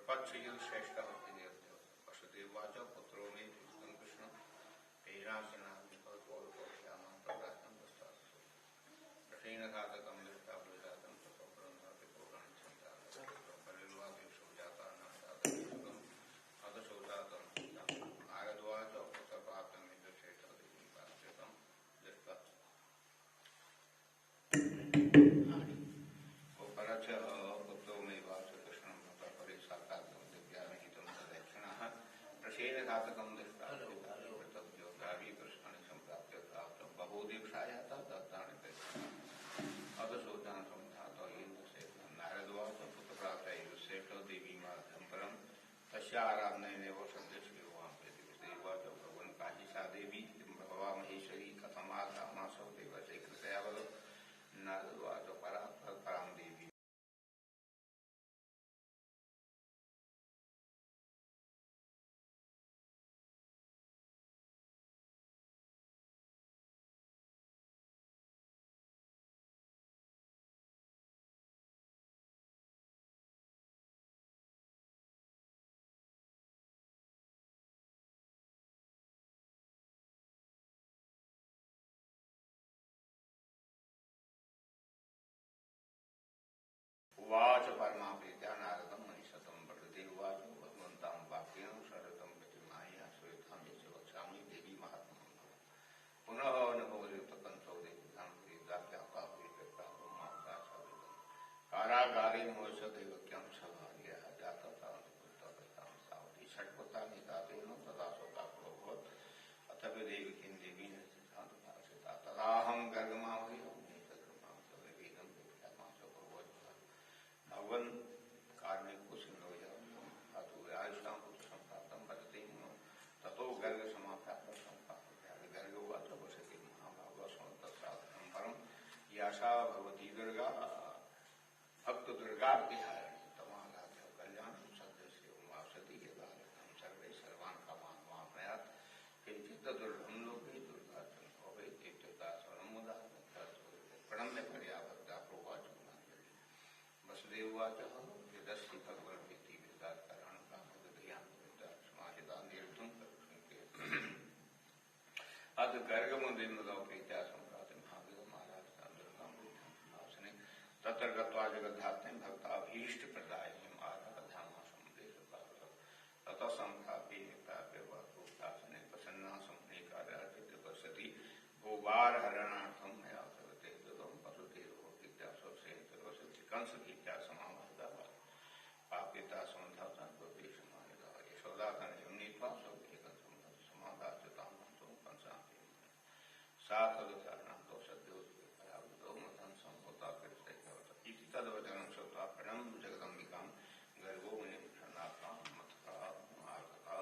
पक्षयुग श्रेष्ठ भक्ति निरते वसुदेवाच पुत्रो मे प्रीतम कृष्ण रसेन घातकं दृष्टा प्रजातं ततो ब्रह्मपितोगणच्छन्दागं अदशोजातं नारदवाच पुत्रप्राप्तं विदुषेष्ठं दृष्टा गोपरच पुत्रो मे वाच कृष्णं भक्तपरे साक्षात्तं दिव्यानहितं तदैक्षणः रसेन घातकं दृष्टा प्रतव्यो गावी कृष्णानि सम्प्राप्य प्राप्तं बहुदीक्षाया दत्तानि अदशोजान् संधातो येन्द्रसेनं नारदवाच पुत्रप्राप्तैर्युश्रेष्ठो देवी माध्यं परं तस्य आराधनेनैव सद्यश्रीवां देवाच भगवन् काहि सा देवी भवा महेश्वरी कथमासौ देवस्य कृतया वद नारदवाच परां देवी उवाच परमा प्रीत्या नारदं मनीषतं वर्तते उवाच भगवन्तां वाक्येन शरतं प्रतिमाया श्रूयतां यच्च वक्ष्यामि देवी महात्म्यं पुनः अनुभवयुक्तकंसौ देवीधां प्रीत्याख्यापापविकृतां मामदाचार्यं कारागारे मोक्ष दैवक्यं सभार्यः जाततां सावती षट्पथानि तातेन तदा शोकाकुलभवत् अथ देवकीं देवीं सिद्धान्तभाषिता तदाहं गर्गमावहि भगवन् कार्मिक को सिंधो आयुषां पुत्र संप्राप्तं भजते ततो गर्ग समाप्त गर्ग उवाच वसति महाभागवतं परं याशा भगवती दुर्गा भक्त दुर्गा विहारिणी तमागाध्य कल्याणं सद्यस्य वासति यदा सर्वे सर्वान् कामान् वाप्नुयात् किञ्चित् दुर्गं लोके दुर्गाचं भवेत् इत्युक्त्वा स्वरमुदा प्रणम्य पर्यावृत्ता प्रोवाच वसुदेवाच यदस्ति भगवद्गीति विदात्करणं कामदयान्विता निर्धुं करुष्णिके अद गर्गमुदिन्दौ प्रीत्या सम्प्राप्ति महावीरमाराधितां दुर्गां बुद्धिं सिंहासने तत्र गत्वा जगद्धात्रीं भक्ताभीष्टप्रदायिनीम् आराधयामासं देशकालः ततः सम्प्राप्य प्राप्य वासने प्रसन्नासं अनेकार्याचित्य पश्यति भूभारहरणार्थं मया कृते दुर्गं पशुदेवो विद्यासोऽसेतरोऽसति कंसभीत्या समाहता पापिता सन्धाता गोपेशमानिता यशोदातनयं नीत्वा सौभेकं समादाच्युतां हन्तुं कंसान्ति सा तदुदाहरणं सद्योऽस्मिन्परावृतो मतं सम्भूता कृतैकवत इति तद्वचनं श्रुत्वा प्रणम्य जगदम्बिकां गर्गो मुनिं प्रणात्वा मत्का मार्गता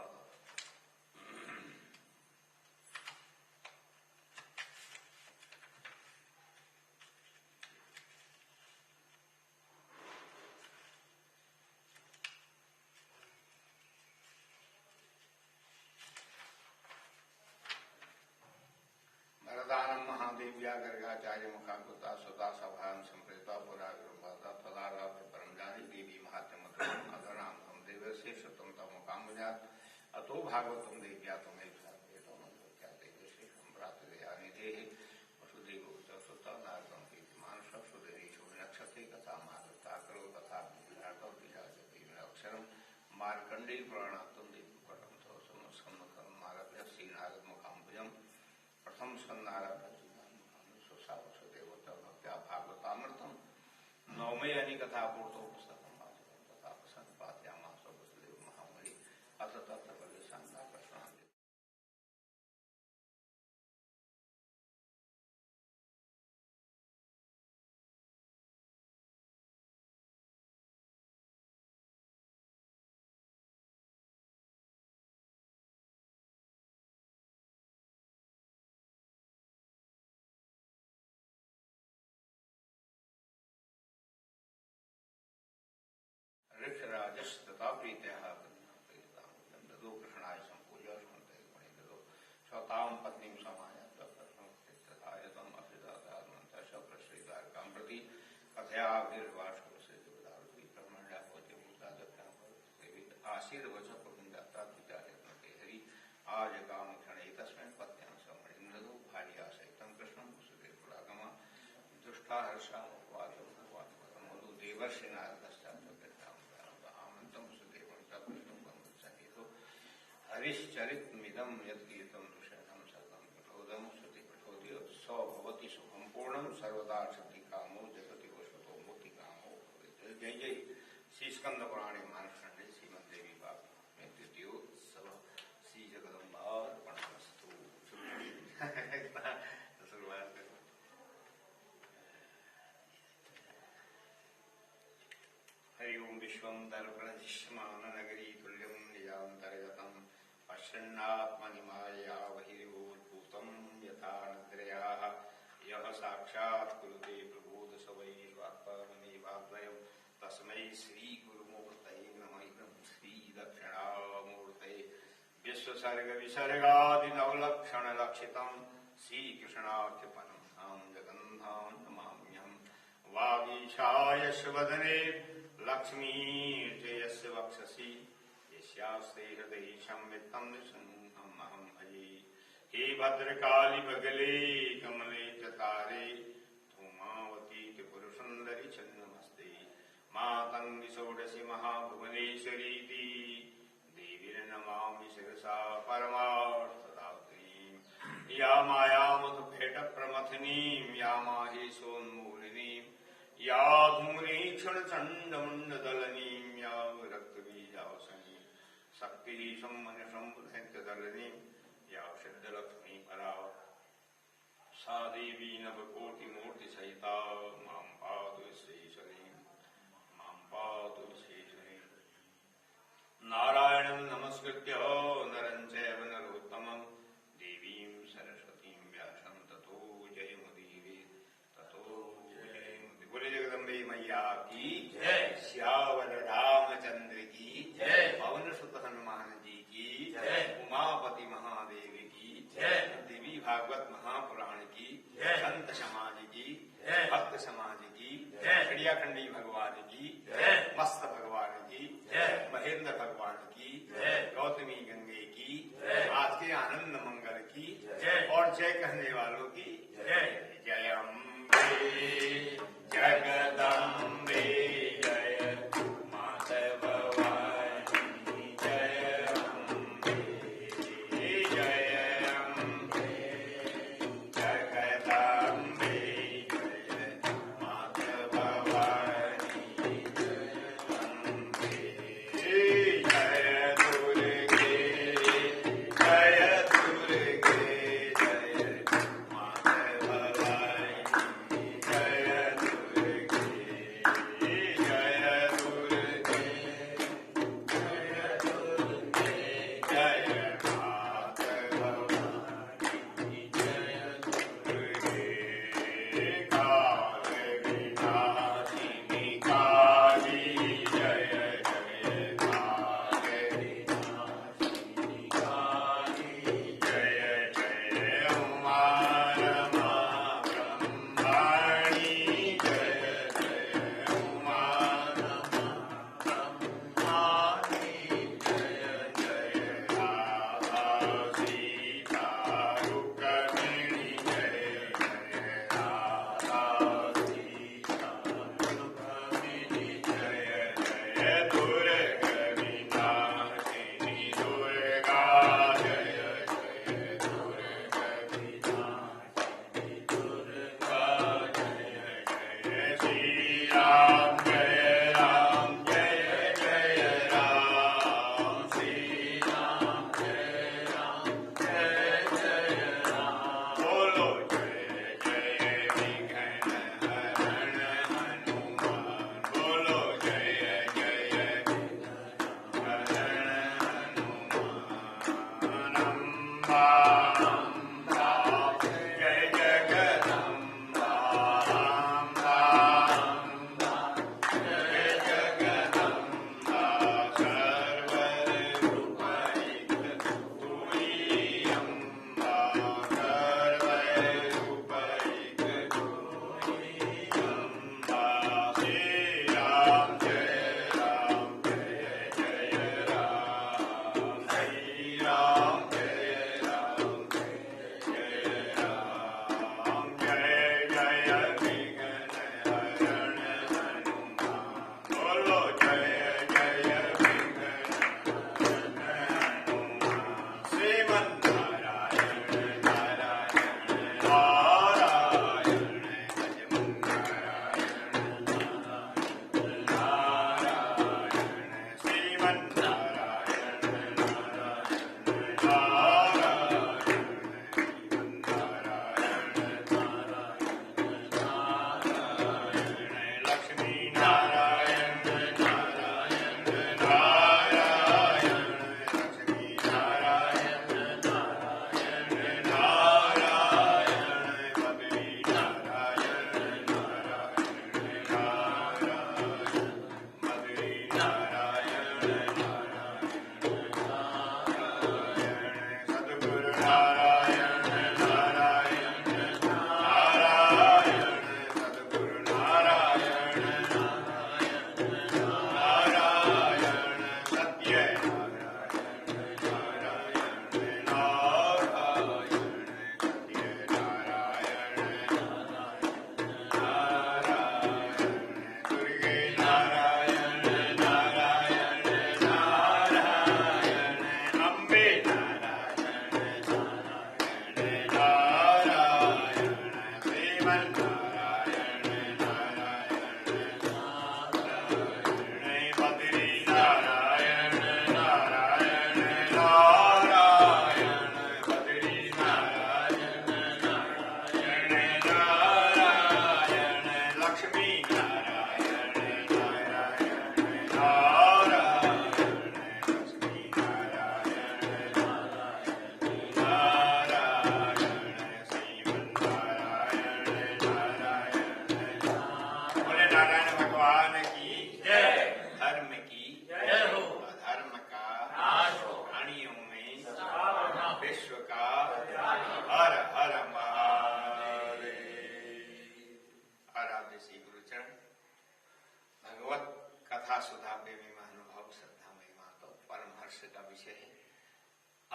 वरदानं महादेव्या गर्गाचार्य मुखाकृता सुता सभां संप्रेता पुराविर्भाता तदाराध्य परं जानी देवी महात्म्यमतम् अधरान्तं देवस्य श्रुतं तमुखाम्बुजात् अतो भागवतं देव्या त्वमेव साधयेतोमन्त्या देवस्य सम्प्राप्तदयानिधेः वसुदेवो च सुता नारदं कीर्तिमान् सप्सुदेवेषु नक्षत्रे कथामागता करो तथा विराटौ विराजते अक्षरं मार्कण्डेय पुराणात्तं देवी पठं तव सम्मुखम् आरभ्य श्रीनारदमुखाम्बुजम् प्रथम स्कंदारभ्य वसुदेवता भक्त्या भागवतामृतं नवमयानि कथा पूर्तो पुस्तकं वाचकं तथा प्रसन्नपातयामास वसुदेव महामुनि अथ तत्र प्रवेशान्ता प्रश्नान्ति ऋक्षराजस् तथा प्रीत्याः ददो कृष्णाय सम्पूज्य स्मन्ते गुणेन्दो स्वतां पत्नीं समायात्य तथा यतम् अभिदातामन्तश्च प्रश्रीद्वारकां प्रति कथयाभिर्वाशुवसे ब्रह्मण्या भवति भूता दभ्यां भवति देवी हरिश्चरितमिदं यत्कीर्तं तुषारं सर्वं कठोदं श्रुति कठोदय सौ भवति सुखं पूर्णं सर्वदा शक्ति कामो जगति वशतो मोति कामो। जय जय श्री स्कंद पुराणे मानखंडे श्रीमद देवी भागवत में द्वितीयोत्सव श्री जगदम्बार्पणमस्तु। शुरुआत करो। हरि ओम विश्वं दर्पणदिश्यमान नगरी तुल्यं निजान्तर्गतं पश्यन्नात्मनिमाया बहिर्भूतं यथा निद्रयाः यः साक्षात् कुरुते प्रबोध स वै स्वात्मानमेवाद्वयं तस्मै श्री गुरुमूर्तये नमः। श्री दक्षिणामूर्तये विश्वसर्ग विसर्गादिनवलक्षण लक्षितं श्रीकृष्णाख्यपनं धाम जगन्धाम नमाम्यहं। वागीशाय वदने लक्ष्मीर्जयस्य वक्षसि यस्यास्ते हृदये संवित्तं नृसिंहमहं भजे। हे भद्रकाली बगले कमले चतारे धूमावती त्रिपुरसुन्दरि चन्नमस्ते। मातङ्गि षोडशि महाभुवनेश्वरीति देवीर्नमामि शिरसा परमार्थदात्रीं। या मायामधुभेटप्रमथिनीं या माहेशोन्मूलिनीं या धूम्रीक्षणचण्डमुण्डदलनीं या विरक्तबीजावसनीं शक्तिः सम्मन्यसम्बुधैत्यदलनीं या सिद्धलक्ष्मी परा सा देवी नवकोटिमूर्तिसहिता मां पातु श्रीशरीं मां पातु श्रीशरीं। नारायणं नमस्कृत्य नरं चैव नरोत्तमं देवीं सरस्वतीं व्यासं ततो जयमुदीरयेत् ततो जयमुदीरयेत्। बोले जगदम्बे मैया की जय। श्यावर रामचंद्र की जय। पवन सुत हनुमान जी की जय। उमापति महादेव की जय। देवी भागवत महापुराण की जय। संत समाज की जय। भक्त समाज की जय। खड़ियाखंडी भगवान की जय। मस्त भगवान की जय। महेंद्र भगवान की जय। गौतमी गंगे की जय। आज के आनंद मंगल की जय। और जय कहने वालों की जय। जय अम्बे जगदम्बे जय माता भवानी जय अम्बे जय अम्बे जगदम्बे जय माता भवानी जय अम्बे जय दुर्गे जय दुर्गे जय माता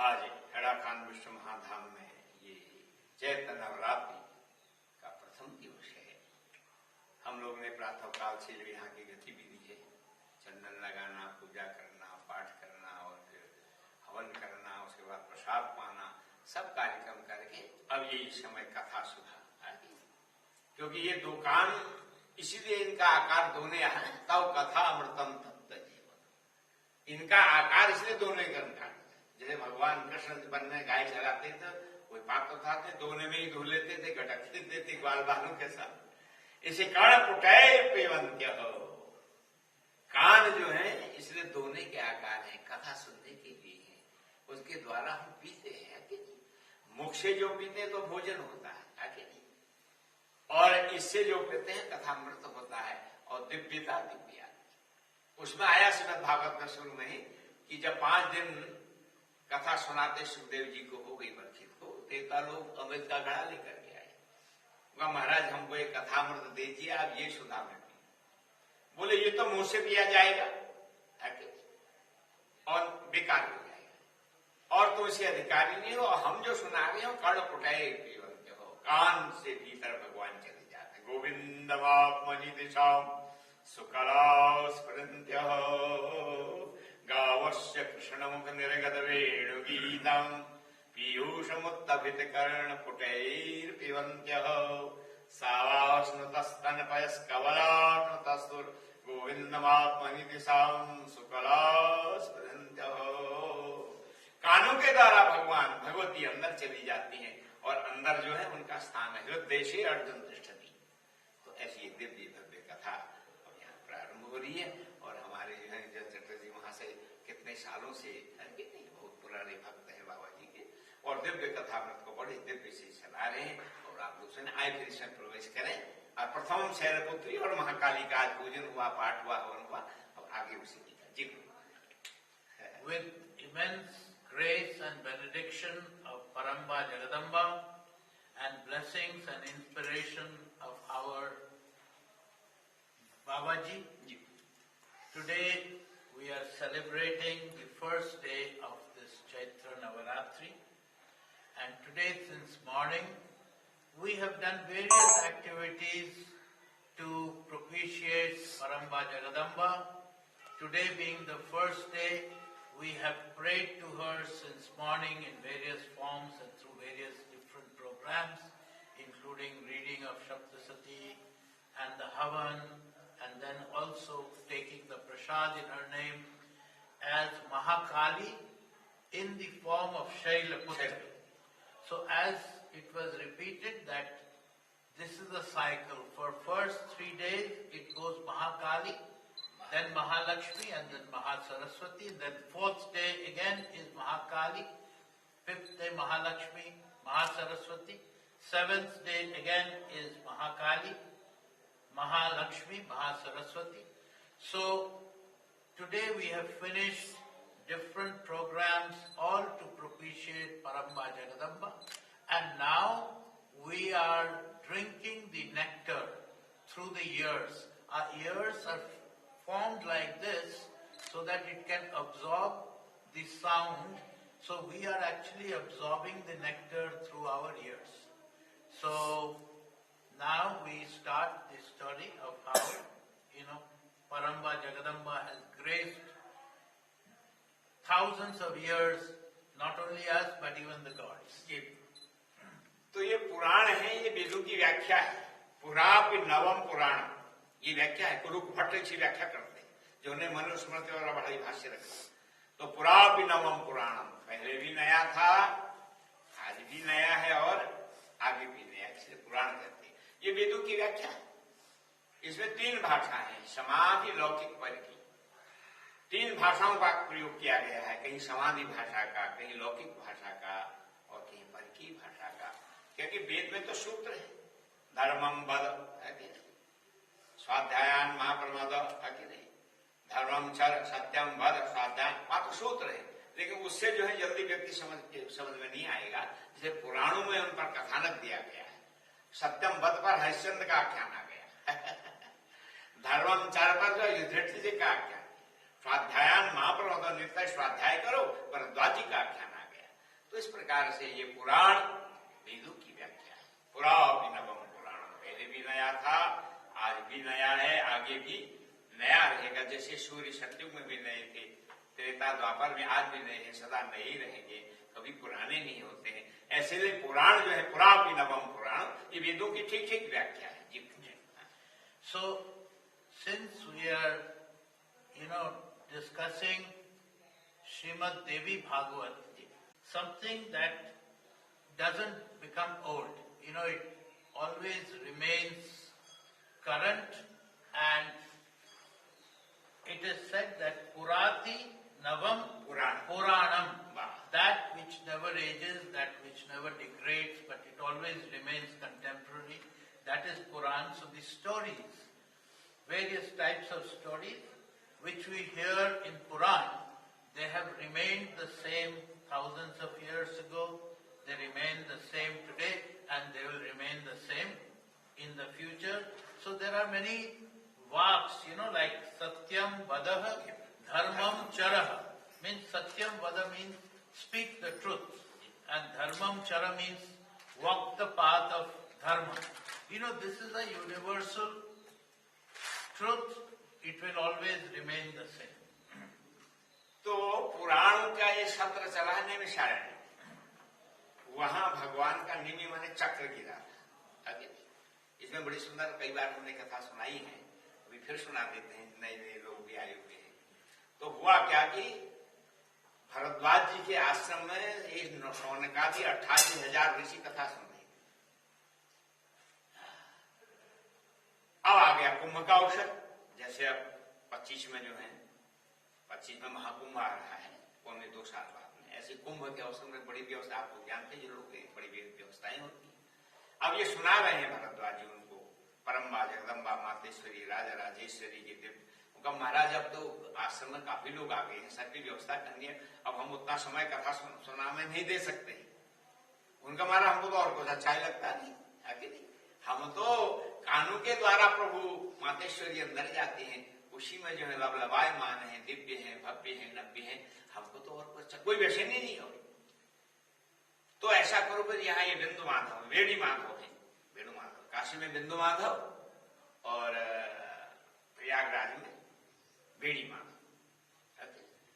आज हैड़ाखान विश्व महाधाम में ये चैत्र नवरात्रि का प्रथम दिवस है। हम लोग ने प्रातः काल से जो यहाँ की गतिविधि है, चंदन लगाना, पूजा करना, पाठ करना और फिर हवन करना, उसके बाद प्रसाद पाना, सब कार्यक्रम करके अब ये समय कथा सुधा आ गई। क्योंकि ये दो कान इसीलिए इनका आकार दोने है, तब कथा अमृतम तत्व जीवन। इनका आकार इसलिए दोने का, जैसे भगवान कृष्ण वन में गाय चराते थे, कोई पात्र उठाते दोने में ही धो लेते थे, गटक देते थे ग्वाल बालों के साथ। इसे कर्ण पुटय पेवंत्य हो, कान जो है इसलिए दोने के आकार है, कथा सुनने के लिए है, उसके द्वारा हम पीते हैं कि नहीं। मुख से जो पीते हैं तो भोजन होता है कि नहीं, और इससे जो पीते हैं कथामृत होता है और दिव्यता दिव्या। उसमें आया श्रीमद् भागवत में शुरू में ही कि जब 5 दिन कथा सुनाते सुखदेव जी को हो गई बरखित को, देवता लोग अमृत का घड़ा लेकर के आए। वह महाराज हमको एक कथामृत दीजिए, आप ये सुधा में पिए। बोले ये तो मुंह से पिया जाएगा और बेकार हो जाएगा, और तो इसे अधिकारी नहीं हो, हम जो सुना रहे हो कर्ण पुटाए पीवंत हो, कान से भीतर भगवान चले जाते। गोविंद वात्मनि दिशाम सुकला स्फुरन्त्य गावस्य कृष्णमुख निर्गत वेणुगीतम पीयूषमुत्तभित कर्ण पुटैर पिबन्त्यः सावास्नुतस्तनपयस्कवलानुतस्तुर गोविंदमात्मनि दिशाम सुकला स्फुरन्त्यः। कानों के द्वारा भगवान भगवती अंदर चली जाती हैं, और अंदर जो है उनका स्थान है जो देशे अर्जुन तिष्ठति। तो ऐसी एक दिव्य भव्य कथा अब यहाँ प्रारंभ हो रही है, और हमारे जो है चैत्र जी महाशय कितने सालों से नहीं, बहुत पुराने भक्त हैं बाबा जी के, और दिव्य कथामृत को बड़े दिव्य से चला रहे हैं। और आप लोग सुने आए, फिर इसमें प्रवेश करें। और प्रथम शैलपुत्री और महाकाली का आज पूजन हुआ, पाठ हुआ, हवन हुआ, अब आगे उसी की जी। With immense grace and benediction of Paramba Jagadamba and blessings and inspiration of our Babaji, today we are celebrating the first day of this Chaitra Navratri, and today since morning we have done various activities to propitiate Paramba Jagadamba. Today being the first day, we have prayed to her since morning in various forms and through various different programs, including reading of Shaptasati and the Havan, and then also taking the prasad in her name as Mahakali in the form of Shailaputra. So as it was repeated that this is a cycle. For first 3 days it goes Mahakali, then Mahalakshmi, and then Mahasaraswati. Then 4th day again is Mahakali, 5th day Mahalakshmi, Mahasaraswati. 7th day again is Mahakali, Mahalakshmi, Mahasaraswati. So today we have finished different programs all to propitiate Paramba Jagadamba, and now we are drinking the nectar through the ears. Our ears are formed like this so that it can absorb the sound. So we are actually absorbing the nectar through our ears. So now we start the story of how, Paramba Jagadamba has graced thousands of years, not only us but even the gods. तो ये पुराण है, ये वेदों की व्याख्या है, पुरापि नवम पुराण, ये व्याख्या है। कुरुक भट्ट की व्याख्या करते हैं, जो उन्हें मनुस्मृति और बड़ा भाष्य रखा। तो पुरापि नवम पुराणम, पहले भी नया था, आज भी नया है और आगे भी नया, इसलिए पुराण कहते हैं। ये वेदों की व्याख्या है। इसमें 3 भाषा है, समाधि, लौकिक, पर की। 3 भाषाओं का प्रयोग किया गया है, कहीं समाधि भाषा का, कहीं लौकिक भाषा का और कहीं पर की भाषा का। क्योंकि वेद में तो सूत्र है, धर्मम वद है कि नहीं, स्वाध्यायान महाप्रमद है कि नहीं, धर्मम चर सत्यम वद स्वाध्याय, मात्र सूत्र है। लेकिन उससे जो है जल्दी व्यक्ति समझ में नहीं आएगा। जैसे पुराणों में उन पर कथानक दिया गया है, सत्यम वद पर हरिश्चंद्र का आख्यान आ गया धर्मम चर पर जो युधिष्ठिर जी का आख्यान, स्वाध्यायान महाप्रमद नित्य स्वाध्याय करो, भरद्वाज जी का आख्यान आ गया। तो इस प्रकार से ये पुराण वेदों की व्याख्या है। पुरापि नवम पुराण, पहले भी नया था, आज भी नया है, आगे भी नया रहेगा। जैसे सूर्य सतयुग में भी नए थे, त्रेता द्वापर में आज भी नए हैं, सदा नए ही रहेंगे, कभी पुराने नहीं होते हैं। ऐसे ही पुराण जो है, पुरापि नवम पुराण, ये वेदों की ठीक ठीक व्याख्या है जी। So, since we are, discussing Srimad Devi Bhagwat, something that doesn't become old, it always remains current, and it is said that Purati Navam Puranam, that which never ages, that which never degrades, but it always remains contemporary, that is Puran. So the stories, various types of stories which we hear in Puran, they have remained the same thousands of years ago, they remain the same today, and they will remain the same in the future. So there are many vaks, like Satyam Vadaha, Dharmam Charaha. Means Satyam Vada means speak the truth, and Dharmam Chara means walk the path of Dharma. This is a universal truth, it will always remain the same. तो पुराण का ये सत्र चला है नैमिषारण्य, वहां भगवान का निमि माने चक्र गिरा था। इसमें बड़ी सुंदर कई बार हमने कथा सुनाई है, अभी फिर सुना देते हैं, नए नए लोग भी आए हुए हैं। तो हुआ क्या कि भरद्वाज जी के आश्रम में एक नौनकादि 88,000 ऋषि कथा सुन रहे। अब आ गया कुंभ का अवसर, जैसे अब 25 में जो है, 25 में महाकुंभ आ रहा है, 1.25 साल बाद में। ऐसे कुंभ के अवसर में बड़ी व्यवस्था, आपको जानते हैं जो लोग, बड़ी व्यवस्थाएं होती हैं। अब ये सुना रहे हैं भरद्वाज जी उनको, परम्बा जगदम्बा मातेश्वरी राजा राजेश्वरी के दिव्य। उनका महाराज अब तो आश्रम में काफी लोग आ गए हैं, सबकी व्यवस्था करनी है, अब हम उतना समय कथा सुना में नहीं दे सकते। उनका महाराज हमको तो और कुछ अच्छा ही लगता नहीं, आगे नहीं, हम तो कानों के द्वारा प्रभु मातेश्वरी अंदर जाते हैं, उसी में जो है लवलवायमान है, दिव्य है, भव्य है, नव्य है, हमको तो और कुछ कोई व्यसनी नहीं हो। तो ऐसा करो फिर, यहाँ ये बिंदु माधव, वेणी माधव है, वेणु माधव, काशी में बिंदु माधव और प्रयागराज में वेणी माधव।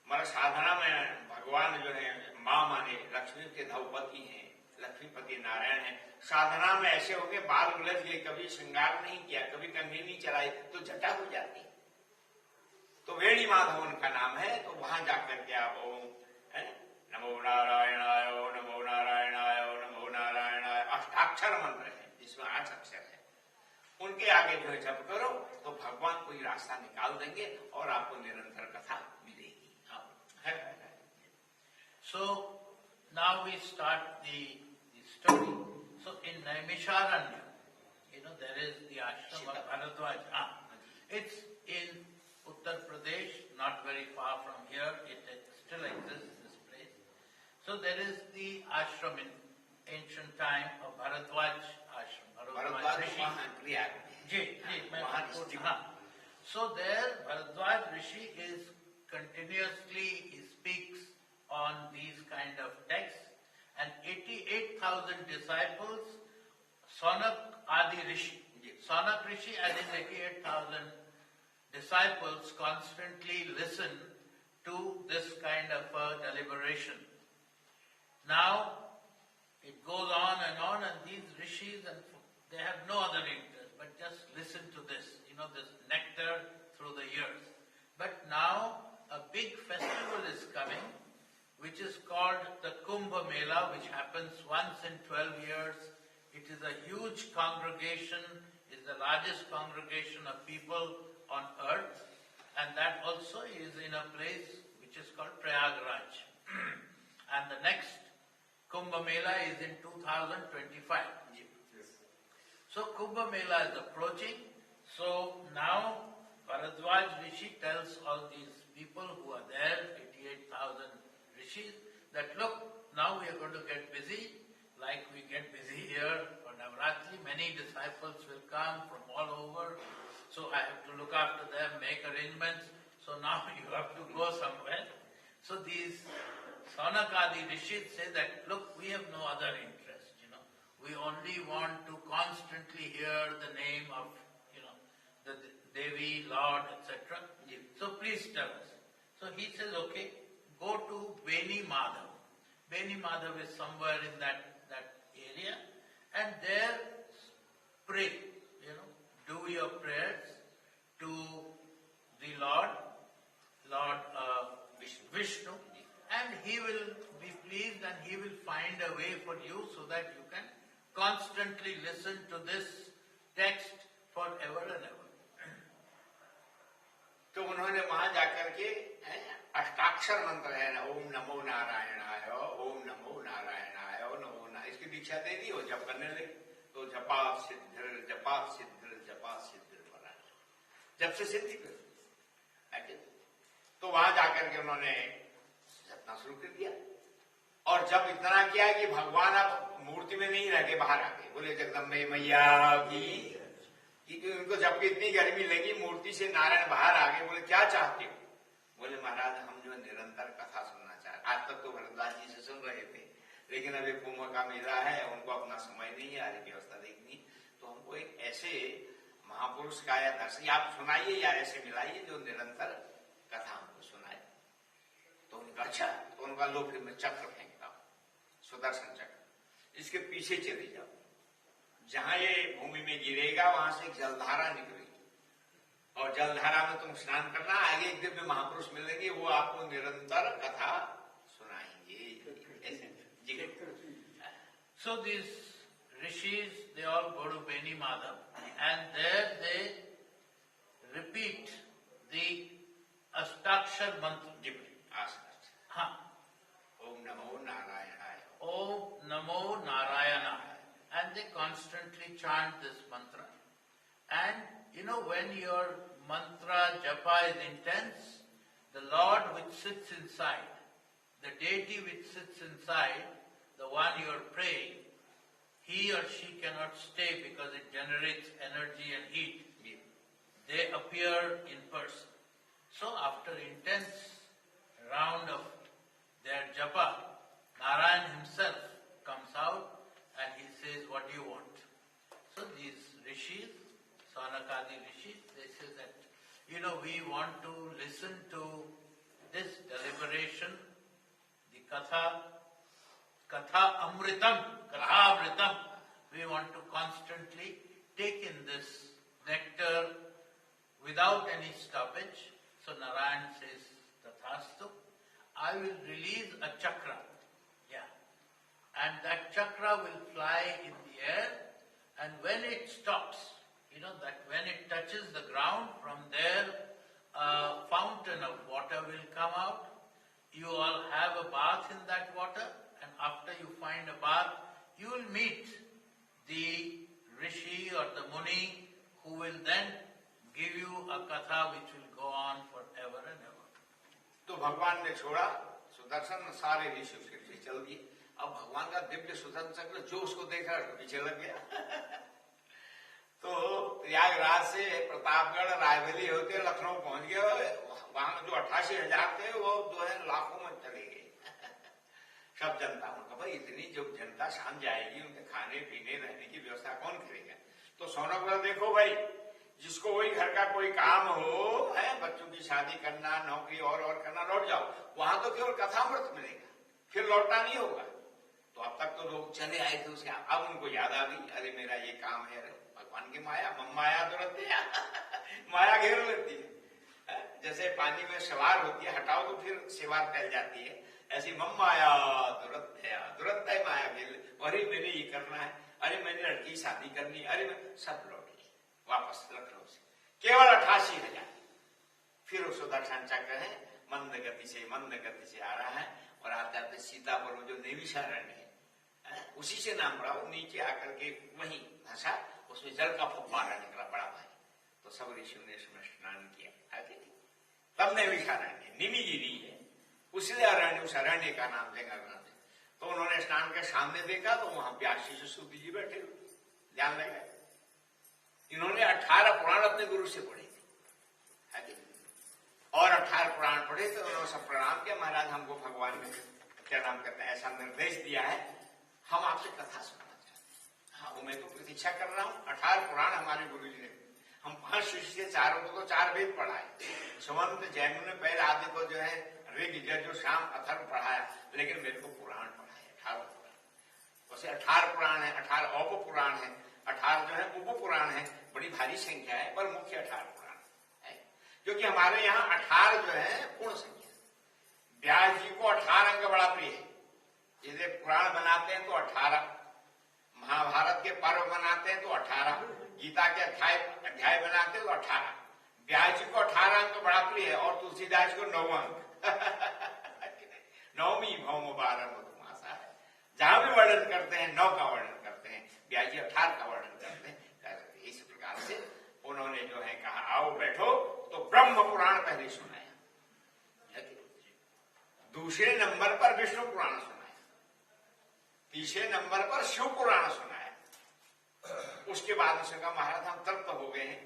हमारा साधना में भगवान जो है माँ माने लक्ष्मी के धवपति हैं, लक्ष्मीपति नारायण है। साधना में ऐसे हो गए, बाल उलझ गए, कभी श्रृंगार नहीं किया, कभी कंघी नहीं चलाई, तो जटा हो जाती। तो वेणी माधव उनका नाम है। तो वहां जाकर के आप नमो नारायणाय, नमो नारायणाय, नमो नारायणाय, अष्टाक्षर मंत्र है जिसमें 8 अक्षर है, उनके आगे जो है जप करो तो भगवान कोई रास्ता निकाल देंगे और आपको निरंतर कथा मिलेगी। So now we start the story. So in Naimisharanya, there is the ashram of Bharadwaj. It's in Uttar Pradesh, not very far from here. It still exists, this place. So there is the ashram in ancient time of Bharadwaj ashram. Bharadwaj Rishi. So there Bharadwaj Rishi is continuously, he speaks on these kind of texts, and 88,000 disciples, Sanak Adi Rishi, Sanak Rishi and his 88,000 disciples constantly listen to this kind of a deliberation. Now, it goes on, and these rishis, and they have the Kumbh Mela, which happens once in 12 years. It is a huge congregation, it is the largest congregation of people on earth, and that also is in a place which is called Prayagraj. And the next Kumbh Mela is in 2025. So Kumbh Mela is approaching. So now Bharadwaj Rishi tells all these people who are there, 88,000 rishis, that look, now we are going to get busy, like we get busy here for Navratri. Many disciples will come from all over, so I have to look after them, make arrangements. So now you have to go somewhere. So these Saunakadi rishis say that, look, we have no other interest, We only want to constantly hear the name of, the Devi, Lord, etc. So please tell us. So he says, okay, go to Beni Madhav. Beni Madhav is somewhere in that area, and there pray, do your prayers to the Lord Vishnu, and he will be pleased and he will find a way for you so that you can constantly listen to this text forever and ever. तो उन्होंने वहां जाकर के अष्टाक्षर मंत्र है ना, ओम नमो नारायणाय, ओम नमो नारायणाय, नमो नारायण, इसकी दीक्षा दे दी और जप करने लगे। तो जपा सिद्धिर बना, जब से सिद्धि कर। तो वहां जाकर के उन्होंने जपना शुरू कर दिया, और जब इतना किया कि भगवान अब मूर्ति में नहीं रह के बाहर आ गए, बोले जगदम्बे मैया की, क्योंकि उनको जब इतनी गर्मी लगी, मूर्ति से नारायण बाहर आ गए। बोले क्या चाहते हो? बोले महाराज हम जो निरंतर कथा सुनना चाहते, आज तक तो भरद्वाज जी से सुन रहे थे, लेकिन अभी कुंभ का मेला है, उनको अपना समय नहीं है, आगे व्यवस्था देखनी, तो हमको एक ऐसे महापुरुष का या दर्शन आप सुनाइए या ऐसे मिलाइए जो निरंतर कथा हमको सुनाए। तो उनका अच्छा, तो उनका लो फिर मैं चक्र फेंकता हूं, सुदर्शन चक्र, इसके पीछे चले जाओ, जहां ये भूमि में गिरेगा वहां से एक जलधारा निकलेगी, और जलधारा में तुम स्नान करना, आगे एक दिव्य महापुरुष मिलेंगे, वो आपको निरंतर कथा सुनाएंगे। So these rishis, they all go to Beni Madhav, and there they repeat the Ashtakshar mantra. Om Namo Narayanaaya. Om Namo Narayanaaya. And they constantly chant this mantra. And when your mantra japa is intense, the Lord which sits inside, the deity which sits inside, the one you are praying, he or she cannot stay because it generates energy and heat. They appear in person. So after intense round of their japa, Narayan himself comes out and he says, what do you want? So these rishis, Saunakadi rishis, they say that, we want to listen to this deliberation, the Katha Amritam. We want to constantly take in this nectar without any stoppage. So Narayan says, Tathastu, I will release a chakra. And that chakra will fly in the air, and when it stops, that when it touches the ground, from there a fountain of water will come out. You all have a bath in that water, and after you find a bath, you will meet the rishi or the muni who will then give you a katha which will go on forever and ever. तो भगवान ने छोड़ा सुदर्शन, सारे ऋषि उसके पीछे चल दिए। अब भगवान का दिव्य सुदर्शन चक्र जो उसको देखा पीछे लग गया। तो प्रयागराज से प्रतापगढ़, रायबरेली होते लखनऊ पहुंच गए। वहां जो 88,000 थे वो जो है लाखों में चले गए। सब जनता, उनका भाई इतनी जो जनता शाम जाएगी, उनके खाने पीने रहने की व्यवस्था कौन करेगा? तो सोनभद्र देखो भाई, जिसको वही घर का कोई काम हो, है बच्चों की शादी करना, नौकरी और करना, लौट जाओ। वहां तो केवल कथामृत मिलेगा, फिर लौटना नहीं होगा। तो अब तक तो लोग चले आए थे उसके, अब उनको याद आ गई, अरे मेरा ये काम है, अरे भगवान की माया, माया तो रहती है, माया घेर लेती है। जैसे पानी में सवार होती है, हटाओ तो फिर सिवार फैल जाती है, ऐसी मम माया दुरत्य माया खेल, अरे मैंने ये करना है, अरे मैंने लड़की की शादी करनी है, अरे मैं सब लौट गई वापस लखनऊ से, केवल 88,000। फिर वो सुदर्शन चक्र है मंद गति से आ रहा है और आते आते सीतापुर जो नैमिषारण्य है उसी से नाम पड़ा। वो नीचे आकर के वहीं धंसा, उसमें जल का फव्वारा निकला बड़ा भाई, तो सब ऋषियों ने उसमें स्नान किया। तब नैमिषारण्य निमिगिरी है, उसलिए अरण्य, उस अरण्य का नाम लेगा। तो उन्होंने स्नान के सामने देखा तो वहां प्यासी से सूदी जी बैठे हुए, ध्यान लगा। इन्होंने 18 पुराण अपने गुरु से पढ़े थे और 18 पुराण पढ़े तो उन्होंने सब प्रणाम किया, महाराज हमको भगवान ने क्या नाम करते हैं ऐसा निर्देश दिया है, हम आपसे कथा सुनना चाहते हैं। हाँ, वो मैं तो प्रतीक्षा कर रहा हूँ। 18 पुराण हमारे गुरु जी ने, हम 5 शिष्य से चारों को तो 4 वेद पढ़ाए, सुमंत जैन ने पहले आदि को जो है ऋग यजुर साम अथर्व पढ़ाया, लेकिन मेरे को पुराण पढ़ाए 18 पुराण। वैसे 18 पुराण है, 18 औप पुराण है, 18 जो है उप पुराण है, बड़ी भारी संख्या है, पर मुख्य 18 पुराण है। क्योंकि हमारे यहाँ 18 जो है पूर्ण संख्या। व्यास जी को 18 अंग बड़ा प्रिय है, जैसे पुराण बनाते हैं तो 18, महाभारत के पर्व बनाते हैं तो 18, गीता के अध्याय बनाते हैं तो 18। व्यास जी को 18 अंक बड़ा प्रिय है और तुलसीदास को 9 अंक। नवमी भौम 12 मधुमासा है, जहां भी वर्णन करते हैं 9 का वर्णन करते हैं, व्यास जी 18 का वर्णन करते हैं। इस प्रकार से उन्होंने जो है कहा आओ बैठो, तो ब्रह्म पुराण पहले सुनाया, दूसरे नंबर पर विष्णु पुराण सुनाया, तीसरे नंबर पर शिव पुराण सुनाया। उसके बाद उसने कहा महाराज हम तृप्त हो गए हैं,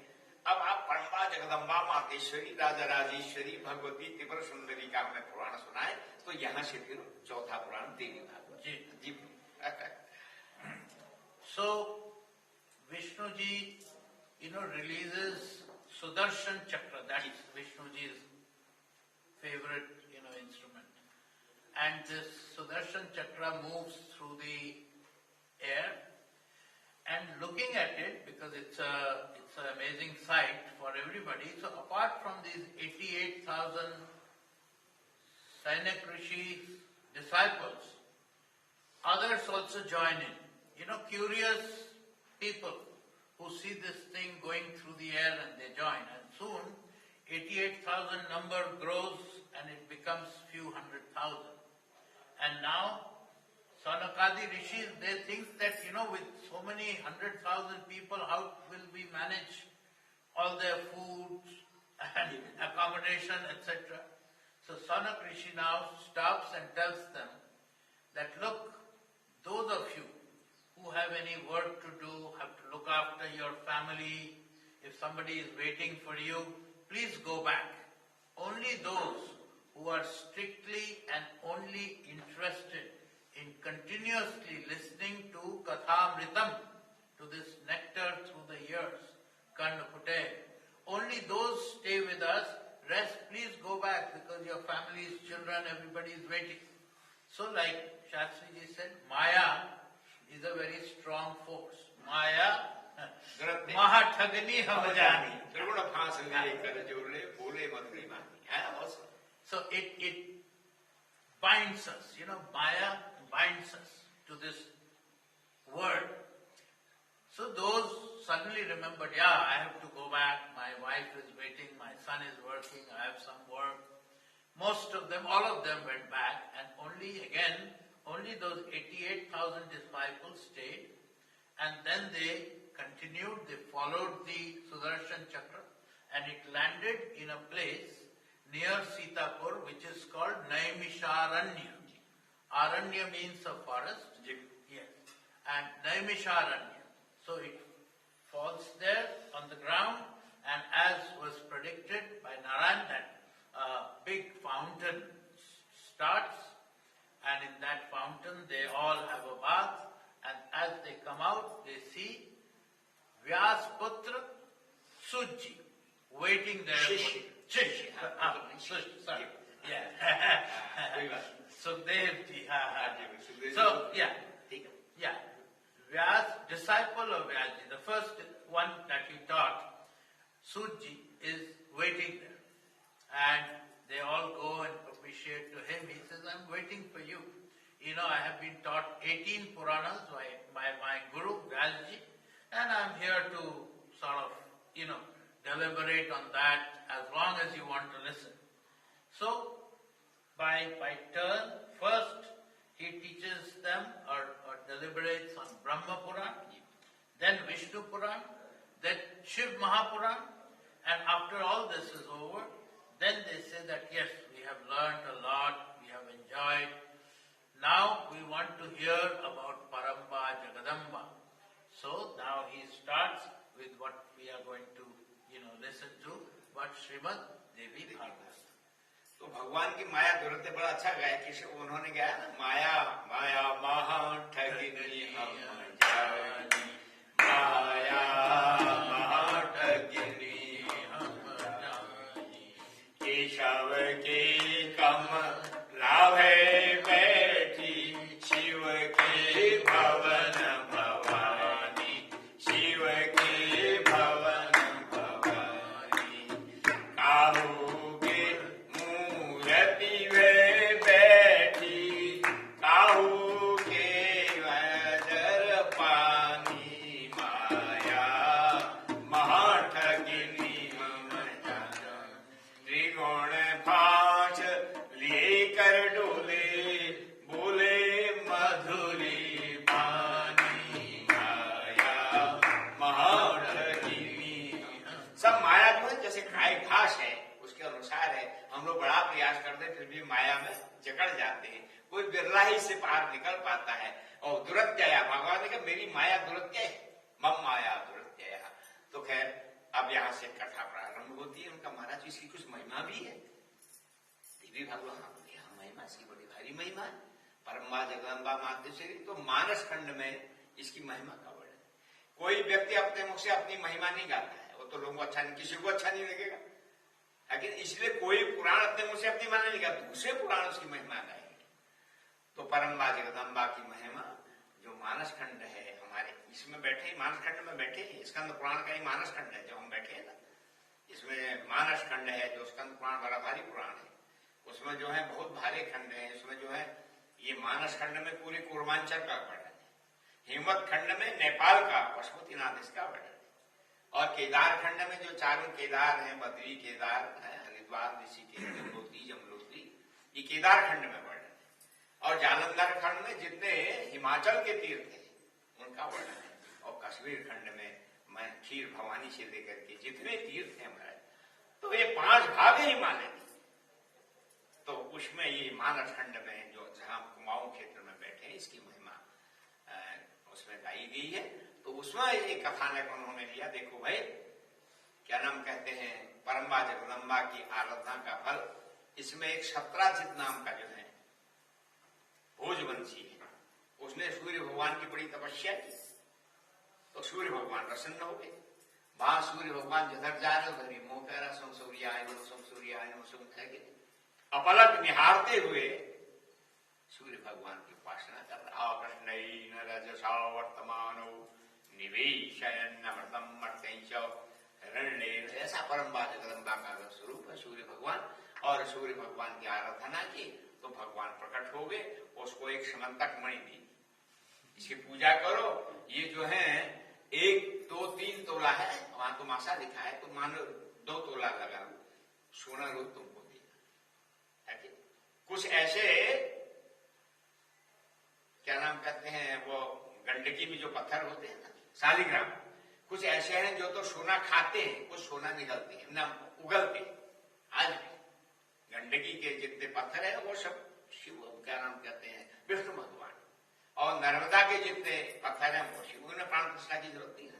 अब आप परम्बा जगदम्बा मातेश्वरी राजा राजेश्वरी भगवती त्रिपुर सुंदरी का हमें पुराण सुनाए। तो यहां से फिर चौथा पुराण देवी भागवत जी। So Vishnu ji, releases Sudarshan Chakra. That is Vishnu ji's favorite, instrument. And this Sudarshan Chakra moves through the air. And looking at it, because it's an amazing sight for everybody. So apart from these 88,000 Sainik Rishi's disciples, others also join in. Curious people who see this thing going through the air and they join. And soon, 88,000 number grows and it becomes few 100,000. And now, Sanakadi Rishis, they think that, with so many 100,000 people, how will we manage all their food and accommodation, etc. So Sanak Rishi now stops and tells them that, look, those of you who have any work to do, have to look after your family, if somebody is waiting for you, please go back. Only those who are strictly and only interested in continuously listening to Kathamritam, to this nectar through the years, Karnapute, only those stay with us. Rest, please go back because your families, children, everybody is waiting. So like Shastriji said, Maya is a very strong force. Maya, Mahathagani Hamajani. So it binds us, Maya binds us to this word. So those suddenly remembered, I have to go back, my wife is waiting, my son is working, I have some work. Most of them, all of them went back, and only those 88,000 disciples stayed, and then they continued, they followed the Sudarshan Chakra, and it landed in a place near Sitapur, which is called Naimisharanya. Aranya means a forest. Yes. And Naimisharanya. So it falls there on the ground, and as was predicted by Narayan, that big fountain starts, and in that fountain they all have a bath, and as they come out, they see Vyasputra Sujji waiting there. Shishi. Sorry. Yeah. Sukhdevji. So, yeah. Vyas, disciple of Vyasji, the first one that he taught, Sujji, is waiting there. And they all go and officiate to him. He says, I'm waiting for you. You know, I have been taught 18 Puranas by my Guru, Vyasji, and I'm here to sort of, deliberate on that as long as you want to listen. So, by turn, first he teaches them or deliberates on Brahma Puran, then Vishnu Puran, then Shiv Mahapuran, and after all this is over, then they say that yes, we have learned a lot, we have enjoyed. Now we want to hear about Paramba Jagadamba. So now he starts with what we are going to, listen to, what Srimad Devi Bhagwat. तो भगवान की माया दुरत्य बड़ा अच्छा गाया कि उन्होंने गाया ना, माया माया महा ठगिनी हम जानी, माया महा ठगिनी हम जानी, केशव के कम लाभे बैठी, शिव के भवन भवानी, शिव के भवन भवानी, काहू माया में जकड़ जाते हैं, कोई बिरला ही से बाहर निकल पाता है। और दुरत्यया, भगवान ने कहा मेरी माया दुरत्य है, मम माया दुरत्यया। तो खैर अब यहाँ से कथा प्रारंभ होती है। उनका महाराज इसकी कुछ महिमा भी है। देवी भगवान यहाँ महिमा इसकी बड़ी भारी महिमा है। परम्बा जगदम्बा मातेश्वरी, तो मानस खंड में इसकी महिमा का वर्णन। कोई व्यक्ति अपने मुख से अपनी महिमा नहीं गाता है, वो तो लोगों को अच्छा नहीं, किसी को अच्छा नहीं लगेगा। लेकिन इसलिए कोई पुराण अपने मुझसे अपनी महिमा नहीं गाता, दूसरे पुराण उसकी महिमा गाएंगे। तो परम्बा जगदम्बा की महिमा जो मानस खंड है, हमारे इसमें बैठे, मानस खंड में बैठे, स्कंद पुराण का ही मानस खंड है जो हम बैठे हैं ना, इसमें मानस खंड है जो स्कंद पुराण बड़ा भारी पुराण है, उसमें जो है बहुत भारी खंड है। इसमें जो है ये मानस खंड में पूरी पूर्वांचल का वर्णन है, हिमवत खंड में नेपाल का पशुपतिनाथ इसका वर्णन है, और केदार खंड में जो चारों केदार हैं, बद्री केदार है, हरिद्वार ऋषिकेश गंगोत्री जमुनोत्री, ये केदार खंड में वर्णन है। और जालंधर खंड में जितने हिमाचल के तीर्थ हैं उनका वर्णन है। और कश्मीर खंड में मैं खीर भवानी से लेकर के जितने तीर्थ हैं हमारे, तो ये 5 भाग है हिमालय के। तो उसमें ये मानस खंड में जो जहां कुमाऊं क्षेत्र में बैठे हैं, इसकी महिमा उसमें गाई गई है। तो उसमें एक कथानक उन्होंने लिया। देखो भाई, क्या नाम कहते हैं, परम्बा जगदम्बा की आराधना का फल, इसमें एक सत्राजित नाम का जो है भोजवंशी है, उसने सूर्य भगवान की बड़ी तपस्या की, तो सूर्य भगवान प्रसन्न हो गए। वहां सूर्य भगवान जिधर जा रहे उधर ही मुंह कह रहा, सोम सूर्य अपलक निहारते हुए सूर्य भगवान की उपासना कर रहा। कृष्ण रजसा वर्तमानो निवेशयन्नमृतम मर्त्यंच हिरण्ये, ऐसा परम्बा जगदम्बा का स्वरूप है सूर्य भगवान। और सूर्य भगवान की आराधना की तो भगवान प्रकट हो गए, उसको एक समंतक मणि दी, इसकी पूजा करो। ये जो है 1, 2, 3 तोला है, वहां तो मासा लिखा है, तो मान लो 2 तोला लगा लो, सोना रोज तुमको दिया। कुछ ऐसे क्या नाम कहते हैं, वो गंडकी में जो पत्थर होते हैं ना, शालिग्राम, कुछ ऐसे हैं जो तो सोना खाते हैं, कुछ सोना निकलते हैं ना, उगलते हैं। आज भी गंडकी के जितने पत्थर है वो सब शिव, क्या नाम कहते हैं, विष्णु भगवान। और नर्मदा के जितने पत्थर हैं वो शिव, उन्हें प्राण प्रतिष्ठा की जरूरत नहीं है।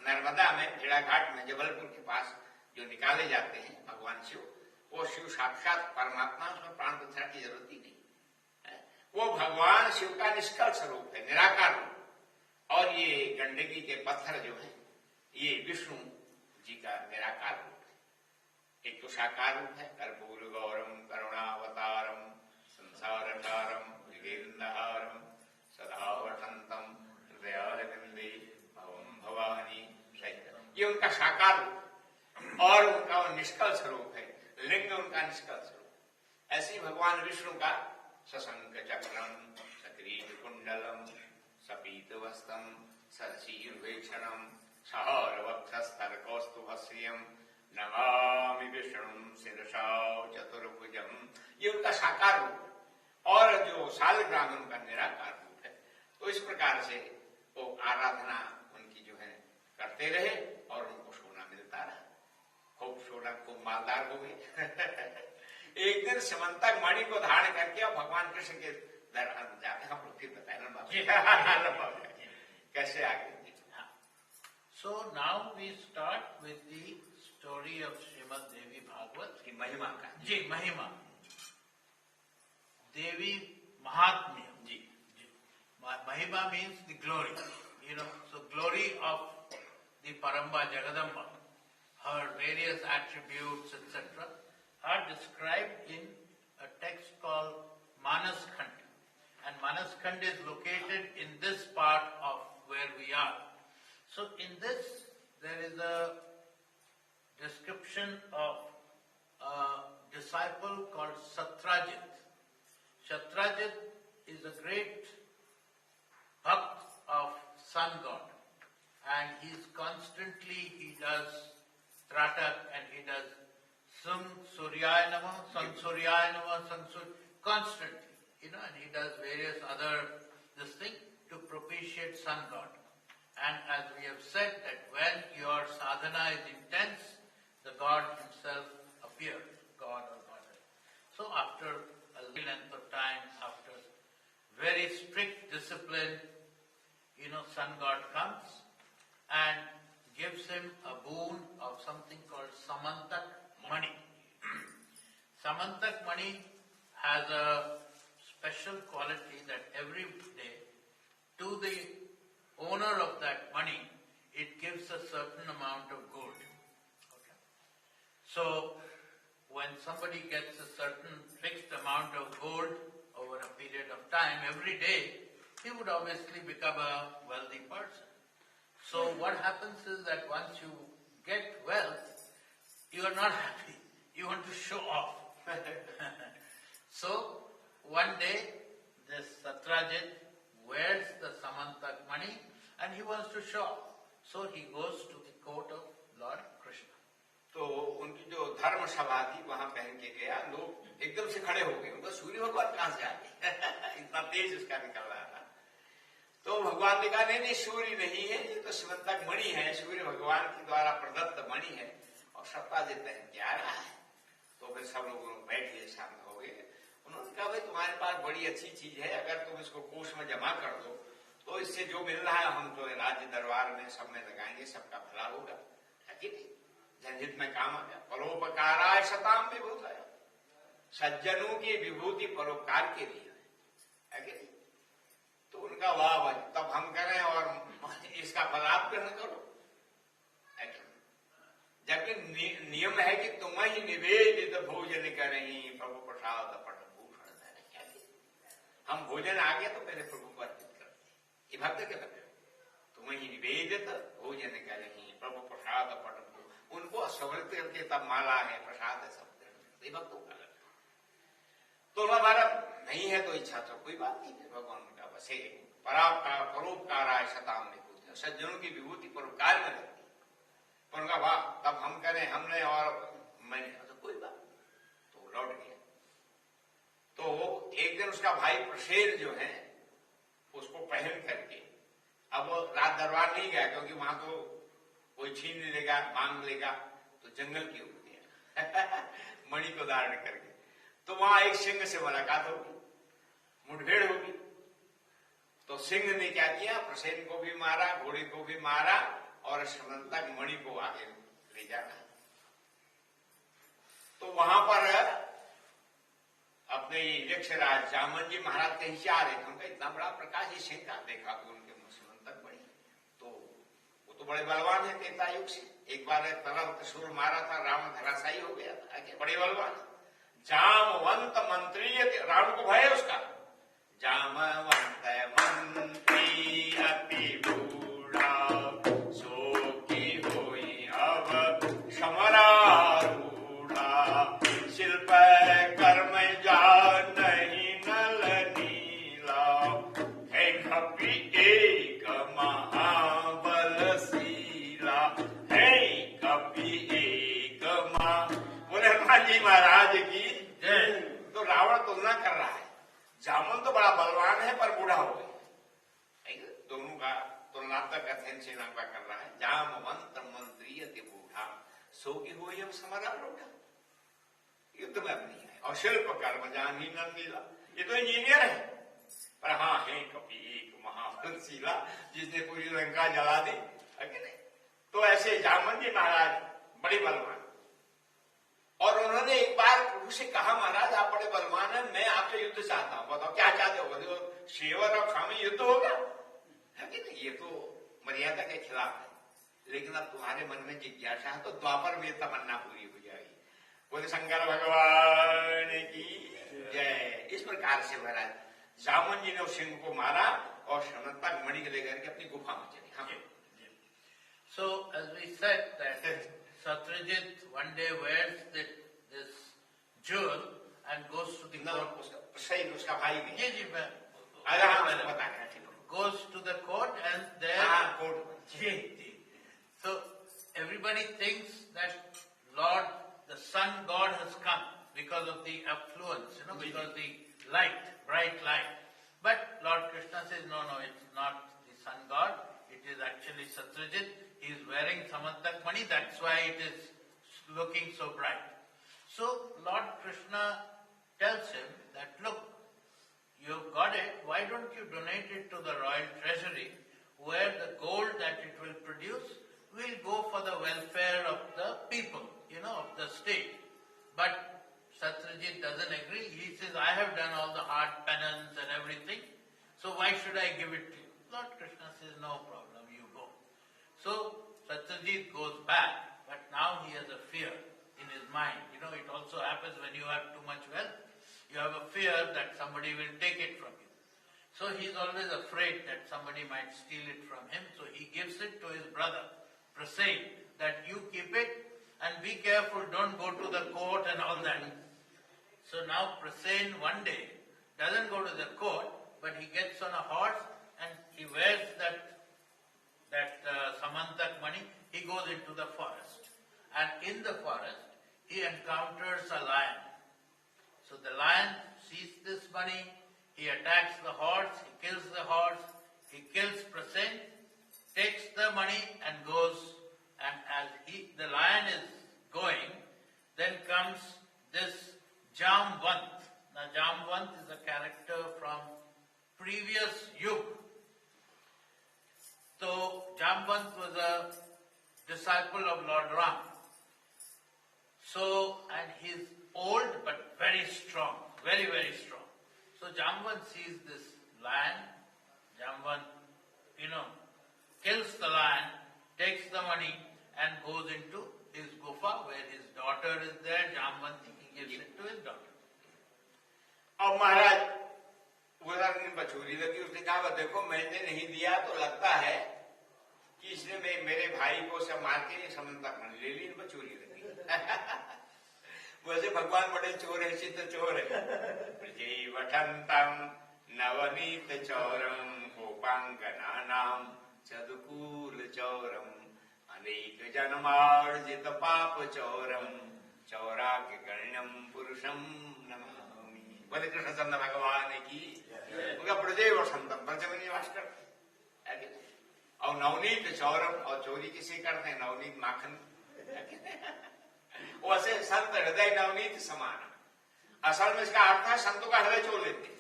नर्मदा में भेड़ा घाट में जबलपुर के पास जो निकाले जाते हैं भगवान शिव, वो शिव साक्षात परमात्मा, उसमें प्राण प्रतिष्ठा की जरूरत ही नहीं है। वो भगवान शिव का निष्कल स्वरूप है, निराकार रूप। और ये गंडकी के पत्थर जो है ये विष्णु जी का निराकार रूप है। एक तो साकार रूप है, कर्पूर गौरम करुणावतारम संसारसारम मृगेन्द्रहारम सदा वसंतम हृदयारविंदे भवम भवानी शैत्र, ये उनका साकार रूप। और उनका निष्कल स्वरूप है, लिंग उनका निष्कल स्वरूप। ऐसे ही भगवान विष्णु का सशंक चक्रम सक्रीट कुंडलम सपीत वस्तम सरसीर्वेक्षणम सहर वक्षस्थल कौस्तुभश्रियम नमामि विष्णु शिरसा चतुर्भुजम, ये उनका साकार रूप है। और जो शालग्राम उनका निराकार रूप है। तो इस प्रकार से वो आराधना उनकी जो है करते रहे और उनको सोना मिलता रहा, खूब सोना, खूब मालदार हो गए। एक दिन समंतक मणि को धारण करके और भगवान कृष्ण के दरबार जाते, हम लोग फिर बताए ना कैसे आगे। So now we start with the story of Srimad Devi Bhagwat की महिमा का। जी, महिमा, Devi Mahatmya. Ji, Mahima means the glory, so glory of the Paramba Jagadamba, her various attributes, etc., are described in a text called Manaskand. And Manaskand is located in this part of where we are. So in this, there is a description of a disciple called Satrajit. Satrajit is a great bhakt of sun god, and he does tratak, and he does Sun Suryaya Namah, Sun Suryaya Namah, constantly, and he does various other this thing to propitiate sun god. And as we have said that when your sadhana is intense, the god himself appears, god or goddess. So after a length of time, after very strict discipline, sun god comes and gives him a boon of something called Samantak Mani. Samantak Mani has a special quality that every day to the owner of that money, it gives a certain amount of gold. Okay. So when somebody gets a certain fixed amount of gold over a period of time, every day, he would obviously become a wealthy person. So what happens is that once you get wealth, you are not happy. You want to show off. So one day, this Satrajit wears the Samantak Mani and he wants to show off. So he goes to the court of Lord Krishna. तो उनकी जो धर्म सभा थी वहां पहन के गया, लोग एकदम से खड़े हो गए, उनको सूर्य भगवान कहां से आ गए? इतना तेज उसका निकल रहा था। तो भगवान ने कहा नहीं, सूर्य नहीं है, ये तो समंतक मणि है, सूर्य भगवान के द्वारा प्रदत्त मणि है और सत्ताजित पहन के आ रहा है। तो फिर सब लोग बैठ गए, शामिल हो गए। उन्होंने कहा भाई तुम्हारे पास बड़ी अच्छी चीज है, अगर तुम इसको कोष में जमा कर दो तो इससे जो मिल रहा है हम तो राज्य दरबार में सब में लगाएंगे, सबका भला होगा, है कि नहीं? जनहित में काम आ गया। परोपकाराय शताम विभूताय, सज्जनों की विभूति परोपकार के लिए है कि नहीं? तो उनका वाह भाई, तब हम करें और इसका फल आप ग्रहण करो, है कि नहीं? जबकि नियम है कि तुम ही निवेदित भोजन करें प्रभु प्रसाद पट भूषण। हम भोजन आ गया तो पहले प्रभु को अर्पित करते, ये भक्त के लक्ष्य। तुम ही निवेदित भोजन करें प्रभु प्रसाद पट, उनको समृत करके तब माला है, प्रसाद है, सब ये भक्तों का लक्ष्य। तो हमारा नहीं है तो इच्छा तो कोई बात नहीं है, भगवान का बस परोपकाराय शताम विभूति, सज्जनों की विभूति परोपकार में लगती। पर उनका वाह, तब हम करें, हमने और मैंने, तो कोई बात। तो लौट गया। तो एक दिन उसका भाई प्रसेन जो है उसको पहन करके, अब वो रात दरबार नहीं गया क्योंकि वहां तो कोई छीन लेगा, मांग लेगा, तो जंगल की हो गया मणि को धारण करके। तो वहां एक सिंह से मुलाकात होगी, मुठभेड़ होगी। तो सिंह ने क्या किया, प्रसेन को भी मारा, घोड़े को भी मारा और समंतक मणि को आगे ले जाना। तो वहां पर अपने यक्षराज जामन जी महाराज कहीं से आ रहे थे, उनका इतना बड़ा प्रकाश ही सिंह का देखा तो उनके समंतक मणि, तो वो तो बड़े बलवान है त्रेता युग से। एक बार तरह त्रिशूल मारा था, रावण धराशायी हो गया था, बड़े बलवान। जामवंत मंत्री, रावण को भय उसका, जामवंत मंत्री अति बूढ़ा, सो की होई अब समरारूढ़ा, शिल्प कर्म हनुमान जी महाराज की जय। तो रावण तुलना कर रहा है, जामुन तो बड़ा बलवान है पर बूढ़ा हो गया। दोनों का तुलनात्मक अध्ययन सेना का कर रहा है। जामवंत मंत्री अति बूढ़ा, सो की हो यम समरा लोढ़ा। युद्ध में अपनी है और शिल्प कर्म जान ही नंदीला, ये तो इंजीनियर है, पर हाँ है कभी एक महाबलशीला जिसने पूरी लंका जला दी है कि नहीं। तो ऐसे जामवंत जी महाराज बड़े बलवान, और उन्होंने एक बार प्रभु से कहा, महाराज आप बड़े बलवान हैं, मैं आपसे युद्ध चाहता हूं, बताओ क्या चाहते हो। बोले शेवर और खामी युद्ध होगा, है कि नहीं। ये तो मर्यादा के खिलाफ है, लेकिन अब तुम्हारे मन में जिज्ञासा है तो द्वापर में तमन्ना पूरी हो जाएगी। बोले शंकर भगवान की जय। इस प्रकार से महाराज जामुन जी ने उस सिंह को मारा और समन्ता मणि के लेकर के अपनी गुफा में चले। हाँ। So as we said that Satyajit one day wears this jewel and goes to the court. सही, उसका भाई भी। जी जी मैं बता रहा ठीक है। Goes to the court and there. हाँ, court। Ji ji. So everybody thinks that Lord, the sun god has come because of the affluence, because the light, bright light. But Lord Krishna says, no, it's not the sun god. It is actually Satyajit. He is wearing Samantak Mani. That's why it is looking so bright. So Lord Krishna tells him that, look, you've got it. Why don't you donate it to the royal treasury, where the gold that it will produce will go for the welfare of the people, of the state. But Satyajit doesn't agree. He says, I have done all the hard penance and everything, so why should I give it to you? Lord Krishna says, no problem, you go. So Satyajit goes back, but now he has a fear in his mind. It also happens when you have too much wealth. You have a fear that somebody will take it from you. So he's always afraid that somebody might steal it from him. So he gives it to his brother, Prasen, that you keep it and be careful, don't go to the court and all that. So now Prasen one day doesn't go to the court, but he gets on a horse and he wears that Samantak Mani. He goes into the forest. And in the forest, he encounters a lion. So the lion sees this money, he attacks the horse, he kills the horse, he kills Prasen, takes the money and goes, and as the lion is going, then comes this Jamvant. Now Jamvant is a character from previous Yug. So Jamvant was a disciple of Lord Ram. So, and he's old but very strong, very, very strong. So Jamvant sees this lion. Jamvant, kills the lion, takes the money and goes into his gufa where his daughter is there. Jamvanti, he gives it to his daughter. अब महाराज उधर बछूरी लगी, उसने कहा देखो मैंने नहीं दिया तो लगता है कि इसने मेरे भाई को सब मार के समन्ता मन ले ली, बछूरी लगी। वैसे भगवान बड़े चोर है, चित्त चोर है। प्रजेवठंतम नवनीत चौरम गोपांगनानाम चदुकूल चौरम अनेक जन्मार्जित पाप चौरम चौराग्य गण्यम पुरुषम नमामि। बोले कृष्ण चंद्र भगवान की। उनका प्रजेवठंतम, ब्रज में निवास करते, और नवनीत चौरम, और चोरी किसे करते हैं? नवनीत माखन। वैसे संत हृदय नवनीत समान। असल में इसका अर्थ है संतों का हृदय चोर लेते।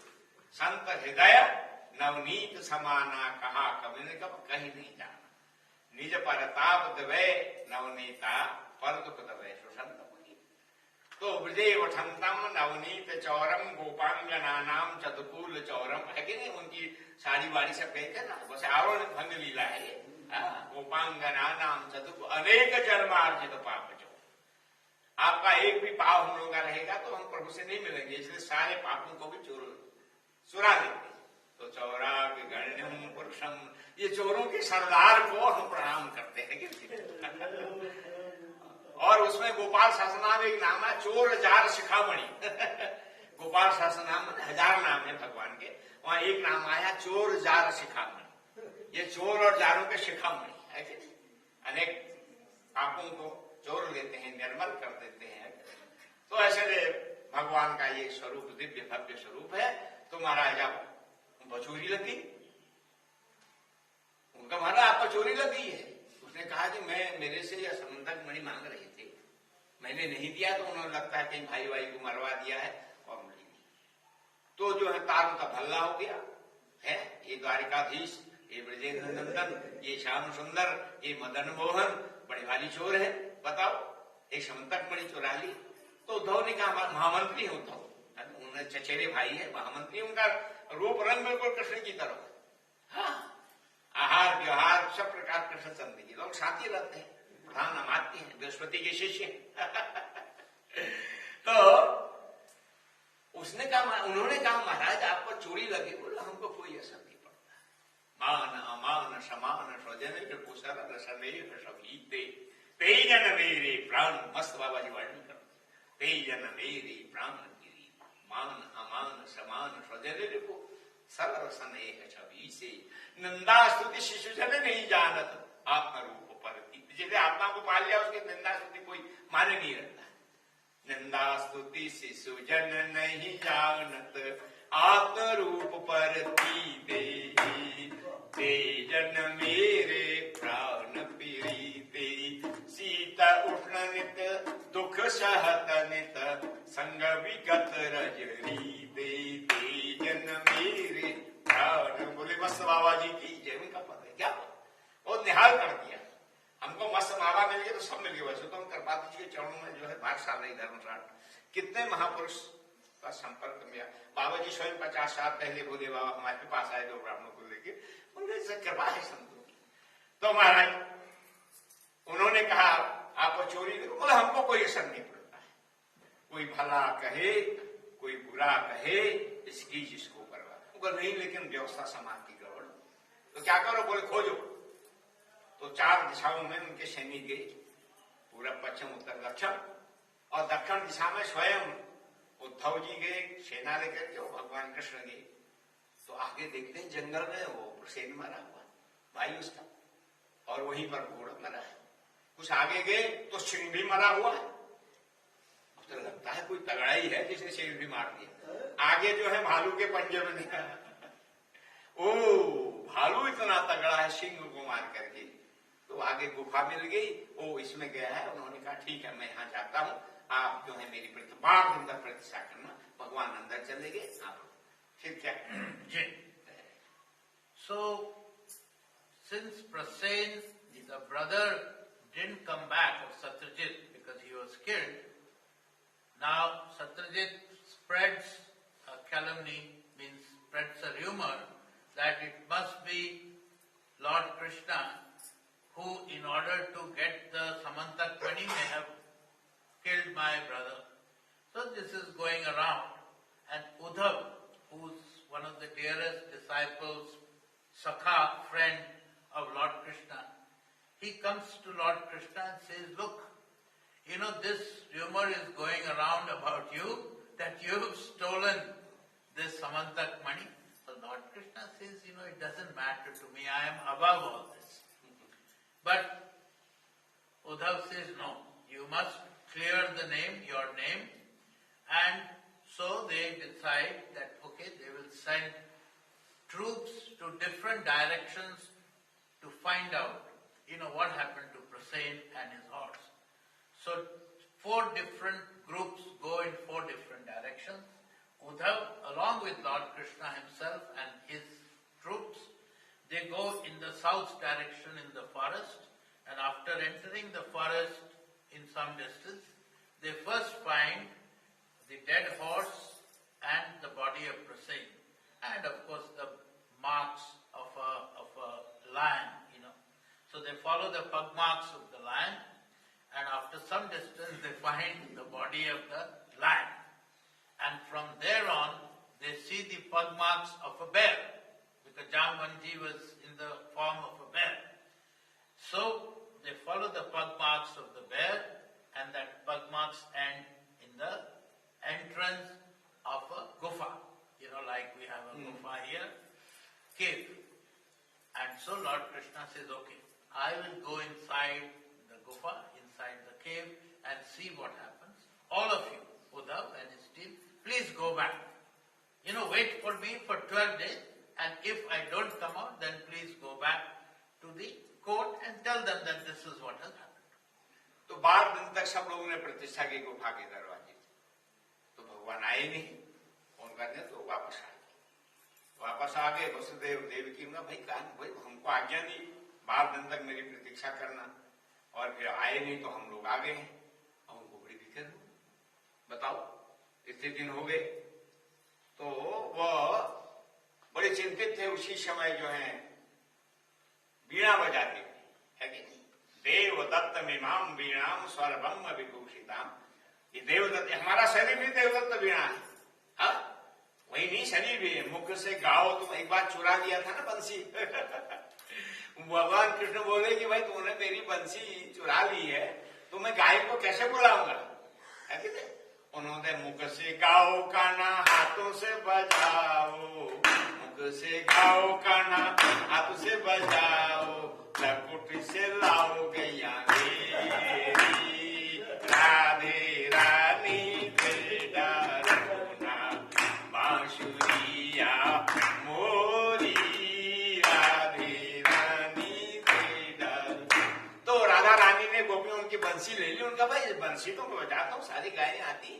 संत हृदय नवनीत समाना, कहा कभी ने कब कहीं नहीं जाना। निज पर ताप दवे नवनीता, पर दुख दवे सुसंत मुनि। तो ब्रजेवठंतम नवनीत चौरम गोपांगनानाम चतुकूल चौरम, है कि नहीं। उनकी साड़ी वाड़ी सब कहते ना, वैसे आवरण भंग लीला है ये। गोपांगनानाम चतुकूल अनेक जन्मार्जित पाप चौर। आपका एक भी पाप हम लोगों का रहेगा तो हम प्रभु से नहीं मिलेंगे, इसलिए सारे पापों को भी चुरा देते। तो चौराग गण्यम पुरुषम, ये चोरों के सरदार को हम प्रणाम करते हैं। और उसमें गोपाल शासनाम एक नाम है, चोर जार शिखामणि। गोपाल शासनाम 1000 नाम है भगवान के, वहां एक नाम आया चोर जार शिखामणि। ये चोर और जारों के शिखामणि है कि नहीं। अनेक पापों को चोर लेते हैं, निर्मल कर देते हैं। तो ऐसे भगवान का ये स्वरूप दिव्य भव्य स्वरूप है। तो महाराज आप पचोरी लगी, उनका महाराज आप पचोरी लगी है। उसने कहा कि मैं मेरे से यह समंतक मणि मांग रहे थे, मैंने नहीं दिया तो उन्होंने लगता है कहीं भाई भाई को मरवा दिया है और मरी नहीं। तो जो है तारों का भल्ला हो गया है। ये द्वारिकाधीश, ये ब्रजेंद्र नंदन, ये श्याम सुंदर, ये मदन मोहन बड़े वाली चोर है। बताओ, एक समंतक मणि चुरा ली। तो उद्धव ने कहा महामंत्री है उद्धव, उन्हें चचेरे भाई है, महामंत्री, उनका रूप रंग बिल्कुल कृष्ण की तरफ है। हाँ, आहार व्यवहार सब प्रकार कृष्ण चंद्र जी लोग साथी रहते हैं, प्रधान अमात्य हैं, बृहस्पति के शिष्य तो उसने कहा, उन्होंने कहा महाराज आपको चोरी लगी। बोले हमको कोई असर नहीं पड़ता। मान अमान समान स्वजन कुशल रसदेव सभीते तेजन मेरे प्राण, मस्त बाबा जी वर्णन करो, तेजन मेरे प्राण गिरी, मान अमान समान स्वजन को सरल स्नेह छवि से, निंदा स्तुति शिशु जन नहीं जानत आत्म रूप पर। जैसे आत्मा को पाल लिया उसकी निंदा स्तुति कोई माने नहीं रखता। निंदा स्तुति शिशु जन नहीं जानत आत्म रूप पर दे, तेजन मेरे प्राण पीड़िते, शीत उष्ण नित दुख सहत नित, संग विगत रजरी दे, तेजन मेरे प्राण। बोले मस्त बाबा जी की जय। उनका पद है क्या, बहुत निहाल कर दिया हमको। मस्त बाबा मिल गए तो सब मिल गए। वैसे तो हम कृपाती जी के चरणों में जो है भागशाला धर्मशाला, कितने महापुरुष का संपर्क में। बाबा जी स्वयं 50 साल पहले बोले बाबा हमारे पास आए 2 ब्राह्मणों को लेके, उनके कृपा है संतों की। तो महाराज उन्होंने कहा आप चोरी करो। बोले हमको कोई असर नहीं पड़ता है, कोई भला कहे कोई बुरा कहे इसकी जिसको करवा। बोले नहीं, लेकिन व्यवस्था समाज की गड़बड़, तो क्या करो। बोले खोजो। तो 4 दिशाओं में उनके सैनिक गए, पूरब पश्चिम उत्तर दक्षिण, और दक्षिण दिशा में स्वयं उद्धव जी गए सेना लेकर के, वो भगवान कृष्ण गए। तो आगे देखते हैं जंगल में वो सेन मरा हुआ भाई उसका, और वहीं पर घोड़ा मरा है। कुछ आगे गए तो सिंह भी मरा हुआ है। तो लगता है कोई तगड़ा ही है जिसने सिंह भी मार दिया। आगे जो है भालू के पंजे में निकला, ओ भालू इतना तगड़ा है सिंह को मार करके। तो आगे गुफा मिल गई, ओ इसमें गया है। उन्होंने कहा ठीक है मैं यहाँ जाता हूँ, आप जो है मेरी प्रतीक्षा करना। भगवान अंदर चले गए। आप फिर क्या जी। So since Prasen, the brother, didn't come back of Satyajit because he was killed, now Satyajit spreads a calumny, means spreads a rumor that it must be Lord Krishna who, in order to get the Samantak Mani, may have killed my brother. So this is going around, and Uddhav, who's one of the dearest disciples, Sakha, friend of Lord Krishna, he comes to Lord Krishna and says, look, you know, this rumor is going around about you that you've stolen this Samantak Mani. So Lord Krishna says, you know, it doesn't matter to me, I am above all this. But Uddhav says, no, you must clear the name, your name, and so they decide that, okay, they will send troops to different directions to find out, you know, what happened to Prasen and his horse. So 4 different groups go in 4 different directions. Uddhav, along with Lord Krishna himself and his troops, they go in the south direction in the forest, and after entering the forest in some distance, they first find the dead horse and the body of Prasen, and of course the marks of a lion, you know. So they follow the pug marks of the lion, and after some distance they find the body of the lion. And from there on, they see the pug marks of a bear, because Jambanji was in the form of a bear. So they follow the pug marks of the bear, and that pug marks end in the entrance of a gufa. You know, like we have a gufa here, cave. And so Lord Krishna says, okay, I will go inside the gufa, inside the cave, and see what happens. All of you Uddhav and his team, please go back. Wait for me for 12 days, and if I don't come out, then please go back to the court and tell them that this is what has happened. तो 12 दिन तक सब लोगों ने प्रतिष्ठा की गुफा के दरवाजे, तो भगवान आए नहीं, फोन करने तो वापस आ गए वसुदेव देवी की भाई भाई हमको आज्ञा दी 12 दिन तक मेरी प्रतीक्षा करना, और फिर आए नहीं तो हम लोग आ गए हैं, और उनको बड़ी फिक्र हो, बताओ इतने दिन हो गए। तो वह बड़े चिंतित थे। उसी समय जो है वीणा बजाते है कि नहीं, देवदत्त मिमाम वीणाम स्वरभम विभूषिताम, ये देवदत्त, हमारा शरीर भी देवदत्त वीणा है। हाँ, वही नहीं, शरीर भी है, मुख से गाओ। तुम एक बार चुरा दिया था ना बंसी भगवान कृष्ण बोले कि भाई तुमने मेरी बंसी चुरा ली है, तो मैं गाय को कैसे बुलाऊंगा, है कि नहीं? उन्होंने मुख से गाओ काना हाथों से बजाओ, मुख से गाओ काना हाथों से बजाओ, लकुट से लाओ गैया राधे रानी बेटा रघुना बांसुरिया मोरी राधे रानी बेटा। तो राधा रानी ने गोपियों उनकी बंसी ले ली। उनका भाई बंसी तो मैं बजाता हूँ, सारी गायें आती,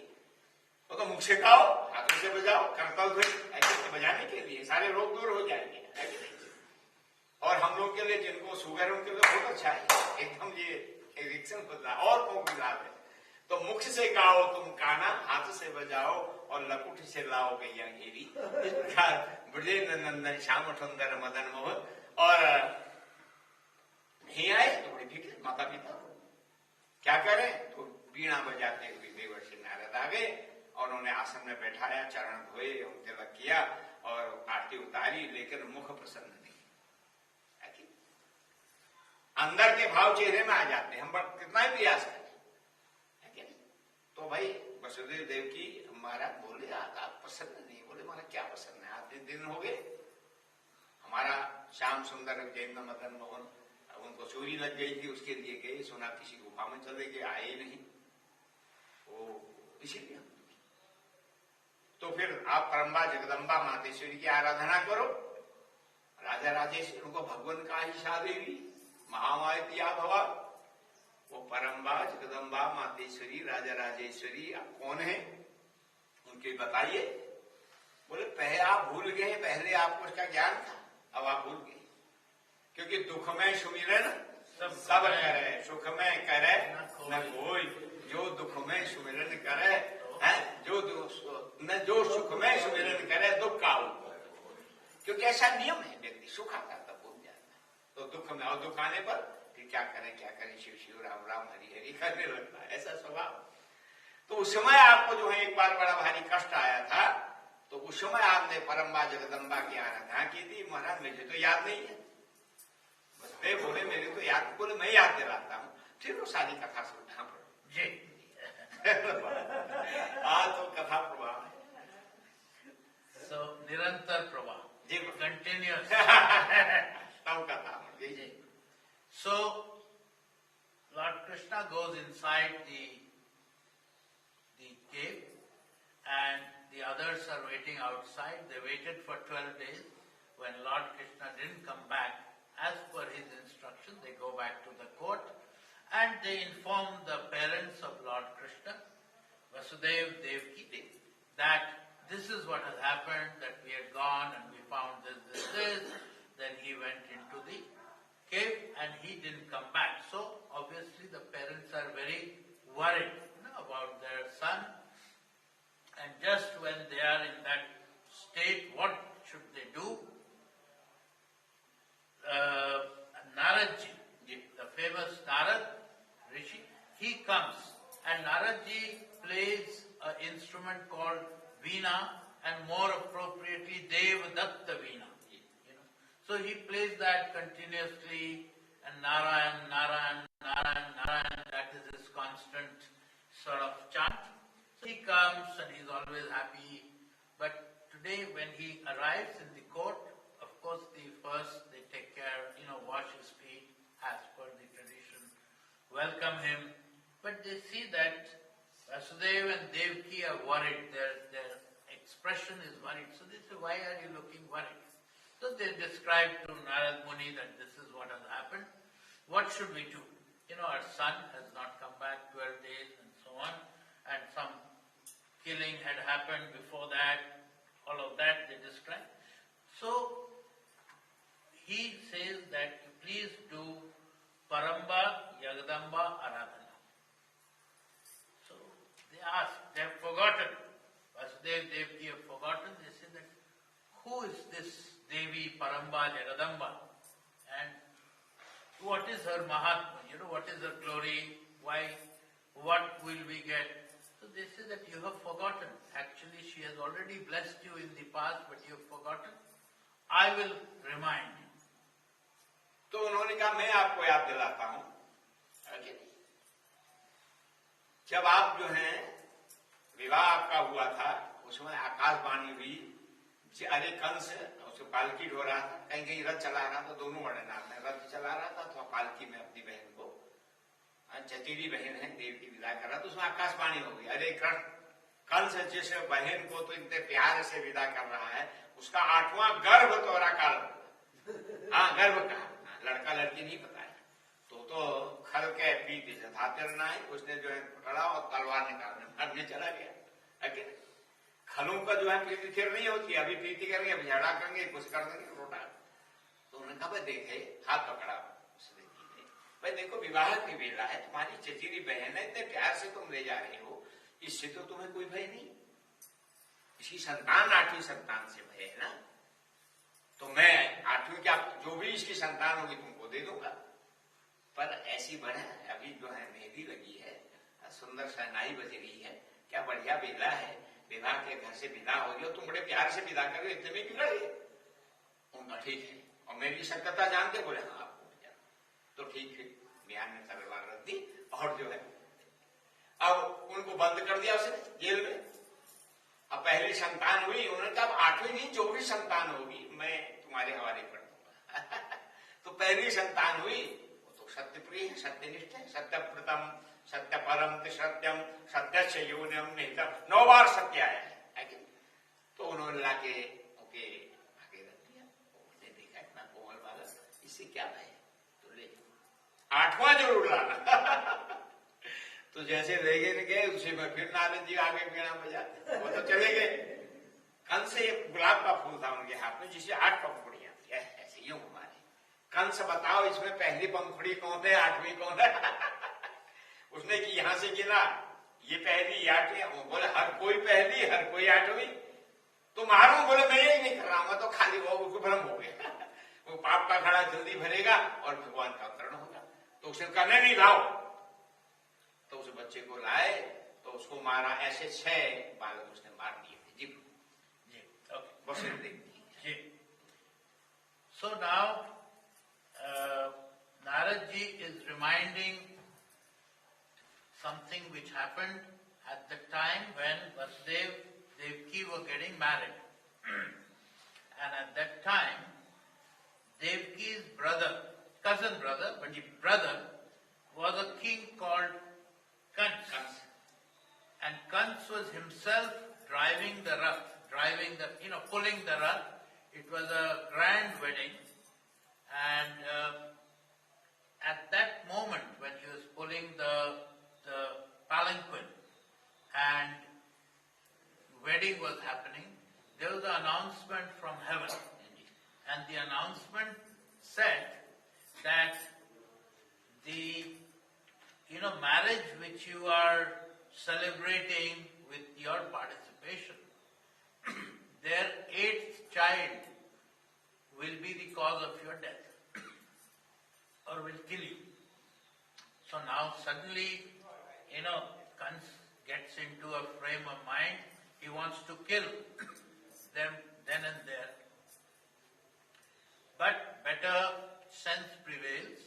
वो तो मुख से गाओ हाथों से बजाओ, करतल ऐसे बजाने के लिए सारे रोग दूर हो जाएंगे। और हम लोग के लिए जिनको शुगर, उनके लिए बहुत अच्छा है, एकदम ये एडिक्शन बदला और कौन लाभ है। तो मुख से गाओ तुम काना, हाथ से बजाओ, और लकुट से लाओ गैया घेरी। इस प्रकार ब्रजेंद्र नंदन श्याम सुंदर मदन मोहन, और नहीं आए तो बड़ी फिक्र, माता पिता क्या करें, तो वीणा बजाते हुए देवर्षि नारद आ गए और उन्होंने आसन में बैठाया, चरण धोए, तिलक किया और आरती उतारी, लेकिन मुख प्रसन्न नहीं। अंदर के भाव चेहरे में आ जाते हैं, हम कितना ही प्रयास करें, है कि नहीं? तो भाई वसुदेव देव की महाराज बोले आप प्रसन्न नहीं, बोले हमारा क्या प्रसन्न है, आज दिन हो गए, हमारा श्याम सुंदर जैन मदन मोहन, उनको चोरी लग गई थी, उसके लिए गए, सुना किसी गुफा में चले गए, आए नहीं, वो इसीलिए। तो फिर आप परम्बा जगदम्बा मातेश्वरी की आराधना करो, राजा राजेश्वरी, उनको भगवान का ही देवी महामाया पिया भवा, वो परम्बा जगदम्बा मातेश्वरी राजा राजेश्वरी कौन है, उनके बताइए। बोले पहले आप भूल गए, पहले आपको उसका ज्ञान था, अब आप भूल गए, क्योंकि दुख में सुमिरन सब करे, सुख में करे न कोई, जो दुख में सुमिरन करे है, जो सुख में सुमिरन करे दुख का, क्योंकि ऐसा नियम है, व्यक्ति सुख आता तब भूल जाता है, तो दुख में, और दुख आने पर फिर क्या करें शिव शिव राम राम हरि हरि करने लगता है, ऐसा स्वभाव। तो उस समय आपको जो है एक बार बड़ा भारी कष्ट आया था, तो उस समय आपने परम्बा जगदम्बा की आराधना की थी। महाराज मुझे तो याद नहीं है, वे बोले मेरे तो याद, बोले मैं याद दिलाता हूँ, फिर वो सारी कथा सुनना पड़ो जी हाँ, तो कथा प्रवाह है, सो निरंतर प्रवाह जी, कंटिन्यूअस तब कथा जी। So Lord Krishna goes inside the cave and the others are waiting outside. They waited for 12 days. When Lord Krishna didn't come back, as per his instruction, they go back to the court and they inform the parents of Lord Krishna, Vasudev, Devaki, that this is what has happened, that we had gone and we found this. Then he went into the cave and he didn't come back. So obviously the parents are very worried about their son, and just when they are in that state, what should they do? Naradji, the famous Narad Rishi, he comes and Naradji plays an instrument called Veena, and more appropriately Devadatta Veena. So he plays that continuously, and Narayan, Narayan, Narayan, Narayan, that is his constant sort of chant. So he comes and he's always happy. But today when he arrives in the court, of course first they take care, wash his feet as per the tradition, welcome him. But they see that Vasudeva and Devaki are worried. Their expression is worried. So they say, why are you looking worried? So they describe to Narad Muni that this is what has happened. What should we do? Our son has not come back 12 days and so on. And some killing had happened before that. All of that they describe. So he says that please do Paramba Yagadamba Aradhana. So they ask, they have forgotten. Vasudeva Devaki have forgotten. They say that who is this Devi Paramba Jagadamba? And what is her Mahatma? What is her glory? Why? What will we get? So they say that you have forgotten. Actually, she has already blessed you in the past, but you have forgotten. I will remind you. तो उन्होंने कहा मैं आपको याद दिलाता हूं। जब आप जो हैं विवाह आपका हुआ था, उसमें आकाशवाणी हुई, अरे कंस उसको पालकी ढो रहा था, कहीं कहीं रथ चला रहा था, दोनों बड़े नाम में रथ चला रहा था, तो पालकी में अपनी बहन को, चचेरी बहन है, देव की विदा कर रहा था, तो उसमें आकाशवाणी हो गई, अरे कंस जिस बहन को तो इतने प्यार से विदा कर रहा है, उसका 8वां गर्भ तोरा काल। हाँ, गर्भ का लड़का लड़की नहीं पता है, तो खल के पीते जथातिर है, उसने जो है पकड़ा और तलवार निकालने मारने चला गया। लेकिन खलों का जो है प्रीति फिर नहीं होती, अभी प्रीति करेंगे, अभी झगड़ा करेंगे, कुछ कर देंगे, रोटा। तो उन्होंने कहा भाई देखे, हाथ पकड़ा उसने, भाई देखो विवाह की वेला है, तुम्हारी चचेरी बहन है, इतने प्यार से तुम ले जा रहे हो, इससे तो तुम्हें कोई भय नहीं, इसकी संतान 8वीं संतान से भय है ना, तो मैं 8वीं क्या जो भी इसकी संतान होगी तुमको दे दूंगा। पर ऐसी बने अभी जो है मेहंदी लगी है, सुंदर शहनाई बज रही है, क्या बढ़िया वेला है, विवाह के घर से विदा हो गई, तुम बड़े प्यार से विदा कर रहे हो, इतने में बिगड़ गए। उनका ठीक है, और मेरी शक्यता जानते, बोले हाँ आपको तो ठीक है, बयान ने तलवार रख दी और जो है अब उनको बंद कर दिया उसने जेल में। अब पहली संतान हुई, उन्होंने कहा 8वीं नहीं जो भी संतान होगी मैं तुम्हारे हवाले कर दूंगा। तो पहली संतान हुई, वो तो सत्य प्रिय है, सत्यनिष्ठ है, सत्यप्रतम सत्य परम सत्यम सत्य योनियम निहितम, 9 बार सत्य आया है। तो उन्होंने लाके ओके आगे रख दिया, उन्होंने देखा इतना कोमल बालक, इससे क्या है, तो ले 8वां जरूर लाना। तो जैसे ले गए उसी में फिर नारद जी आगे वीणा बजाते, वो तो चले गए। कंस से गुलाब का फूल था उनके हाथ में, जिसे 8 पंखुड़ियां थी, ऐसे यूं घुमाने। कंस बताओ इसमें पहली पंखुड़ी कौन है, 8वीं कौन है? उसने कि यहां से गिना, ये पहली 8वीं, वो बोले हर कोई पहली हर कोई 8वीं, तो मारो, बोले मैं यही नहीं कर रहा हूं, तो खाली वो उसको भ्रम हो गया। वो पाप का घड़ा जल्दी भरेगा और भगवान का अवतरण होगा। तो उसे कहने नहीं लाओ, तो उस बच्चे को लाए, तो उसको मारा, ऐसे 6 बालक उसने मार दिए थे। जी जी, बस जी। So now Narad ji is reminding something which happened at the time when Vasudeva Devaki were getting married. And at that time, Devaki's brother, cousin brother, but the brother was a king called Kans. And Kans was himself driving the rath, pulling the rath. It was a grand wedding. And at that moment when he was pulling the palanquin and wedding was happening, there was an announcement from heaven. And the announcement said that the marriage which you are celebrating with your participation, their 8th child will be the cause of your death or will kill you. So now suddenly, Kans gets into a frame of mind, he wants to kill them then and there. But better sense prevails.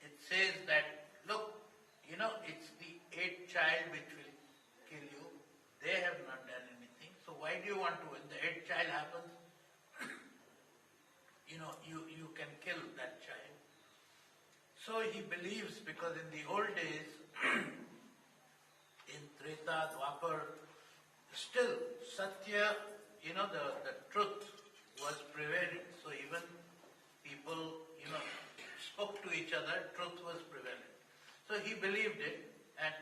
It says that, look, it's the 8th child which will kill you. They have not done anything. So why do you want to, when the 8th child happens, you can kill that child. So he believes, because in the old days, in Treta, Dwapar, still Satya, the truth was prevailing. So even people, spoke to each other, truth was prevailing. So he believed it, and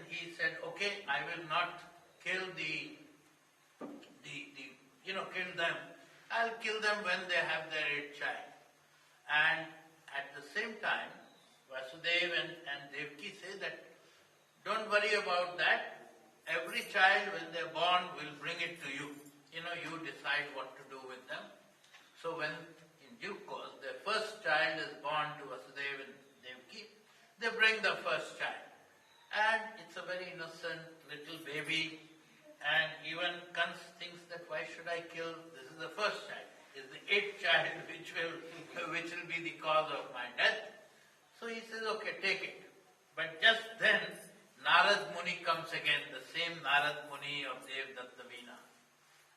he said, okay, I will not kill kill them. I'll kill them when they have their 8th child. And at the same time, Vasudev and Devaki say that, don't worry about that. Every child, when they're born, will bring it to you. You decide what to do with them. So when, in due course, their first child is born to Vasudev and Devaki, they bring the first child. And it's a very innocent little baby. And even Kans thinks that why should I kill? This is the first child. It's the 8th child which will be the cause of my death. So he says, okay, take it. But just then, Narad Muni comes again, the same Narad Muni of Devdattavina.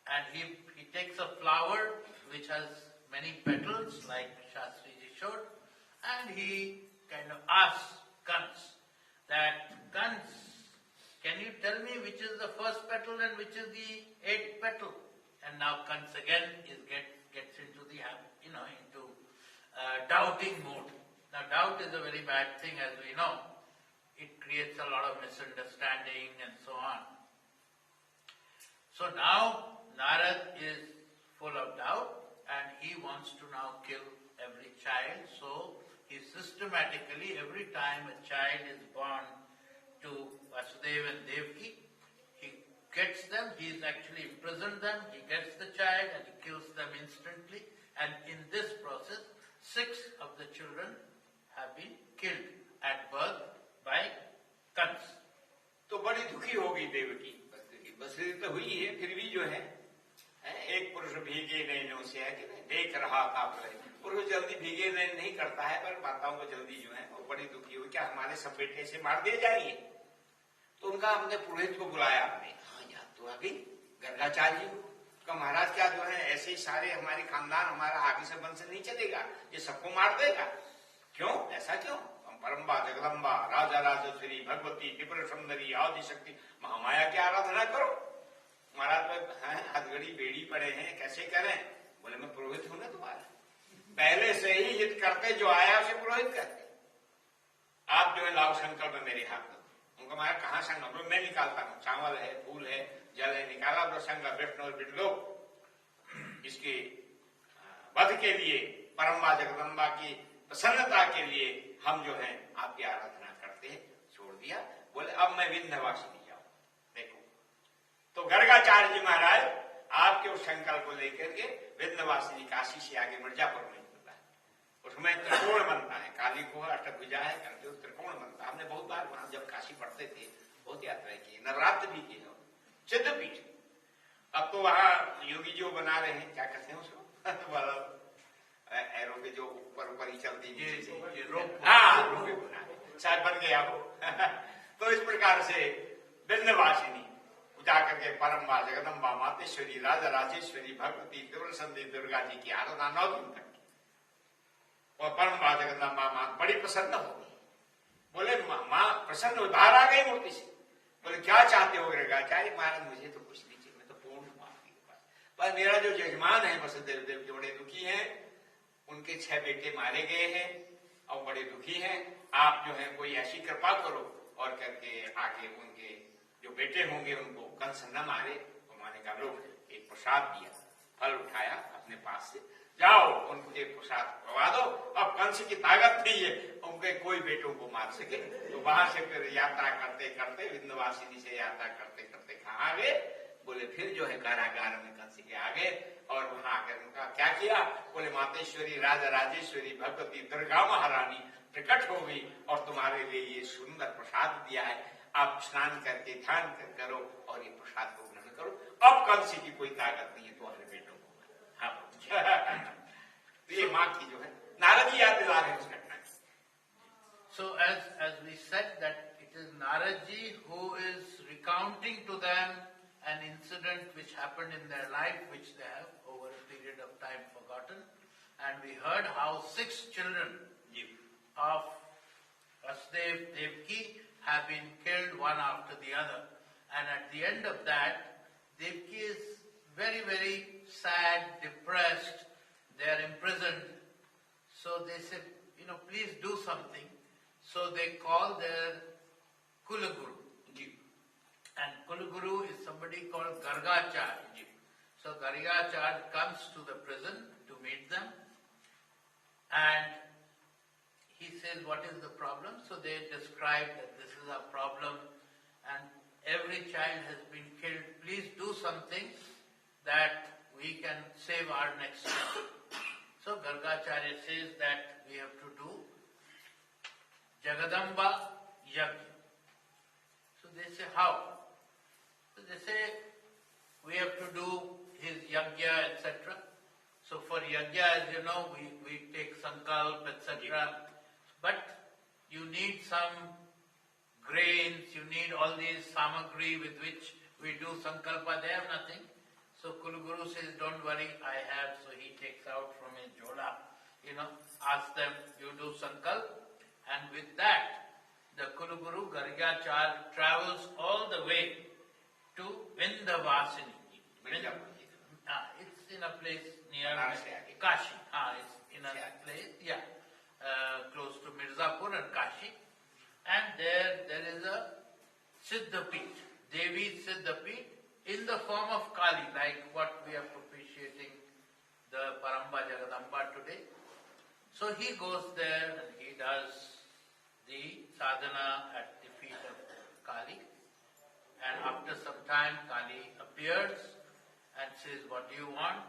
And he takes a flower which has many petals, like Shastriji showed, and he kind of asks Kans that, Kans, can you tell me which is the first petal and which is the 8th petal? And now Kans again gets into the doubting mood. Now doubt is a very bad thing, as we know. It creates a lot of misunderstanding and so on. So now Narad is full of doubt and he wants to now kill every child. So he systematically, every time a child is born to Vasudeva and Devaki, he gets them, he's actually imprisoned them, he gets the child and he kills them instantly. And in this process, 6 of the children have been killed at birth by Kans. तो बड़ी दुखी होगी देवकी, बसरी तो हुई है, फिर भी जो है एक पुरुष भीगे नैनों से है कि नहीं, देख रहा था पुरुष जल्दी भीगे नैन नहीं करता है, पर माताओं को जल्दी जो है वो बड़ी दुखी हुई, क्या हमारे सब बेटे से मार दिए जाएंगे? तो उनका हमने पुरोहित को बुलाया, हमने हाँ याद तो आ गई, गर्गाचार्य जी का महाराज क्या जो है ऐसे ही सारे हमारे खानदान, हमारा आगे से वंश नहीं चलेगा, ये सबको मार देगा, क्यों ऐसा क्यों? परम्बा जगदम्बा राजा राजेश्वरी भगवती विप्र सुंदरी आदि शक्ति महामाया की आराधना करो। महाराज हथगड़ी बेड़ी पड़े हैं, कैसे करें? बोले मैं पुरोहित हूं ना तुम्हारा, पहले से ही हित करते, जो आया उसे पुरोहित करते, आप जो है लाभ संकल्प में मेरे हाथ में। उनका महाराज कहाँ संकल्प? मैं निकालता हूँ, चावल है, फूल है, जल है, निकाला प्रसंग विष्णु और बिंदो इसके वध के लिए, परम्बा जगदम्बा की प्रसन्नता के लिए हम जो है आपकी आराधना करते हैं, छोड़ दिया। बोले अब मैं विंध्यवासिनी जाऊं। देखो तो गर्गाचार्य जी महाराज आपके उस संकल्प को लेकर के विंध्यवासिनी काशी से आगे मिर्जापुर में बनता है, उसमें त्रिकोण बनता है, काली को अष्टभुजा है करके त्रिकोण बनता है। हमने बहुत बार वहां जब काशी पढ़ते थे बहुत यात्राएं की, नवरात्र भी की, सिद्धपीठ। अब तो वहां योगी जो बना रहे हैं, क्या कहते हैं उसको एरो के जो ऊपर ऊपर ही चलती शायद बन गया वो तो इस प्रकार से विंध्यवासिनी जाकर के परम्बा जगदम्बा मातेश्वरी राजा राजेश्वरी भगवती त्रिपुरसुंदरी दुर्गा जी की आराधना 9 दिन तक की। और परम्बा जगदम्बा मां बड़ी प्रसन्न हो गई, बोले मां प्रसन्न हो, बाहर आ गई मूर्ति से। बोले क्या चाहते हो गर्गाचार्य? महाराज मुझे तो कुछ नहीं चाहिए, मैं तो पूर्ण हूं आपके पास, पर मेरा जो यजमान है वसुदेव देव जो बड़े दुखी हैं, उनके 6 बेटे मारे गए हैं और बड़े दुखी हैं, आप जो है कोई ऐसी कृपा करो और करके आगे उनके जो बेटे होंगे उनको कंस न मारे। उन्होंने कहा लो एक प्रसाद दिया, फल उठाया अपने पास से, जाओ उनको एक प्रसाद करवा दो। अब कंस की ताकत नहीं है उनके कोई बेटों को मार सके, तो वहां से फिर यात्रा करते करते विंध्यवासिनी से यात्रा करते करते कहाँ गए? बोले फिर जो है कारागार में कंस के आगे, और वहां आकर उनका क्या किया? बोले मातेश्वरी राजा राजेश्वरी भगवती दुर्गा महारानी प्रकट हो गई और तुम्हारे लिए ये सुंदर प्रसाद दिया है, आप स्नान करके ध्यान करो और ये प्रसाद को ग्रहण करो। अब कंस की कोई ताकत नहीं है तुम्हारे बेटों को। हाँ तो ये माँ की जो है नारद जी याद दिला रहे हैं उस घटना की। So as we said that it is Narad ji who is recounting to them an incident which happened in their life, which they have over a period of time forgotten. And we heard how 6 children of Vasudev Devaki have been killed one after the other. And at the end of that, Devki is very, very sad, depressed. They are imprisoned. So they said, please do something. So they call their Kulaguru. And Kulaguru is somebody called Gargacharya. So Gargacharya comes to the prison to meet them. And he says, what is the problem? So they describe that this is a problem and every child has been killed. Please do something that we can save our next child. So Gargacharya says that we have to do Jagadamba Yajna. So they say, how? So they say, we have to do his yajna, etc. So for yajna, as you know, we take sankalp, etc. But you need some grains, you need all these samagri with which we do sankalpa. They have nothing. So Kulaguru says, don't worry, I have. So he takes out from his jola, asks them, you do sankalp. And with that, the Kulaguru Gargacharya travels all the way to Vindhyavasini. It's in a place near Kashi. It's in a place, close to Mirzapur and Kashi. And there is a Siddhapit, Devi Siddhapit, in the form of Kali, like what we are propitiating the Paramba Jagadamba today. So he goes there and he does the sadhana at the feet of Kali. And after some time, Kali appears and says, what do you want?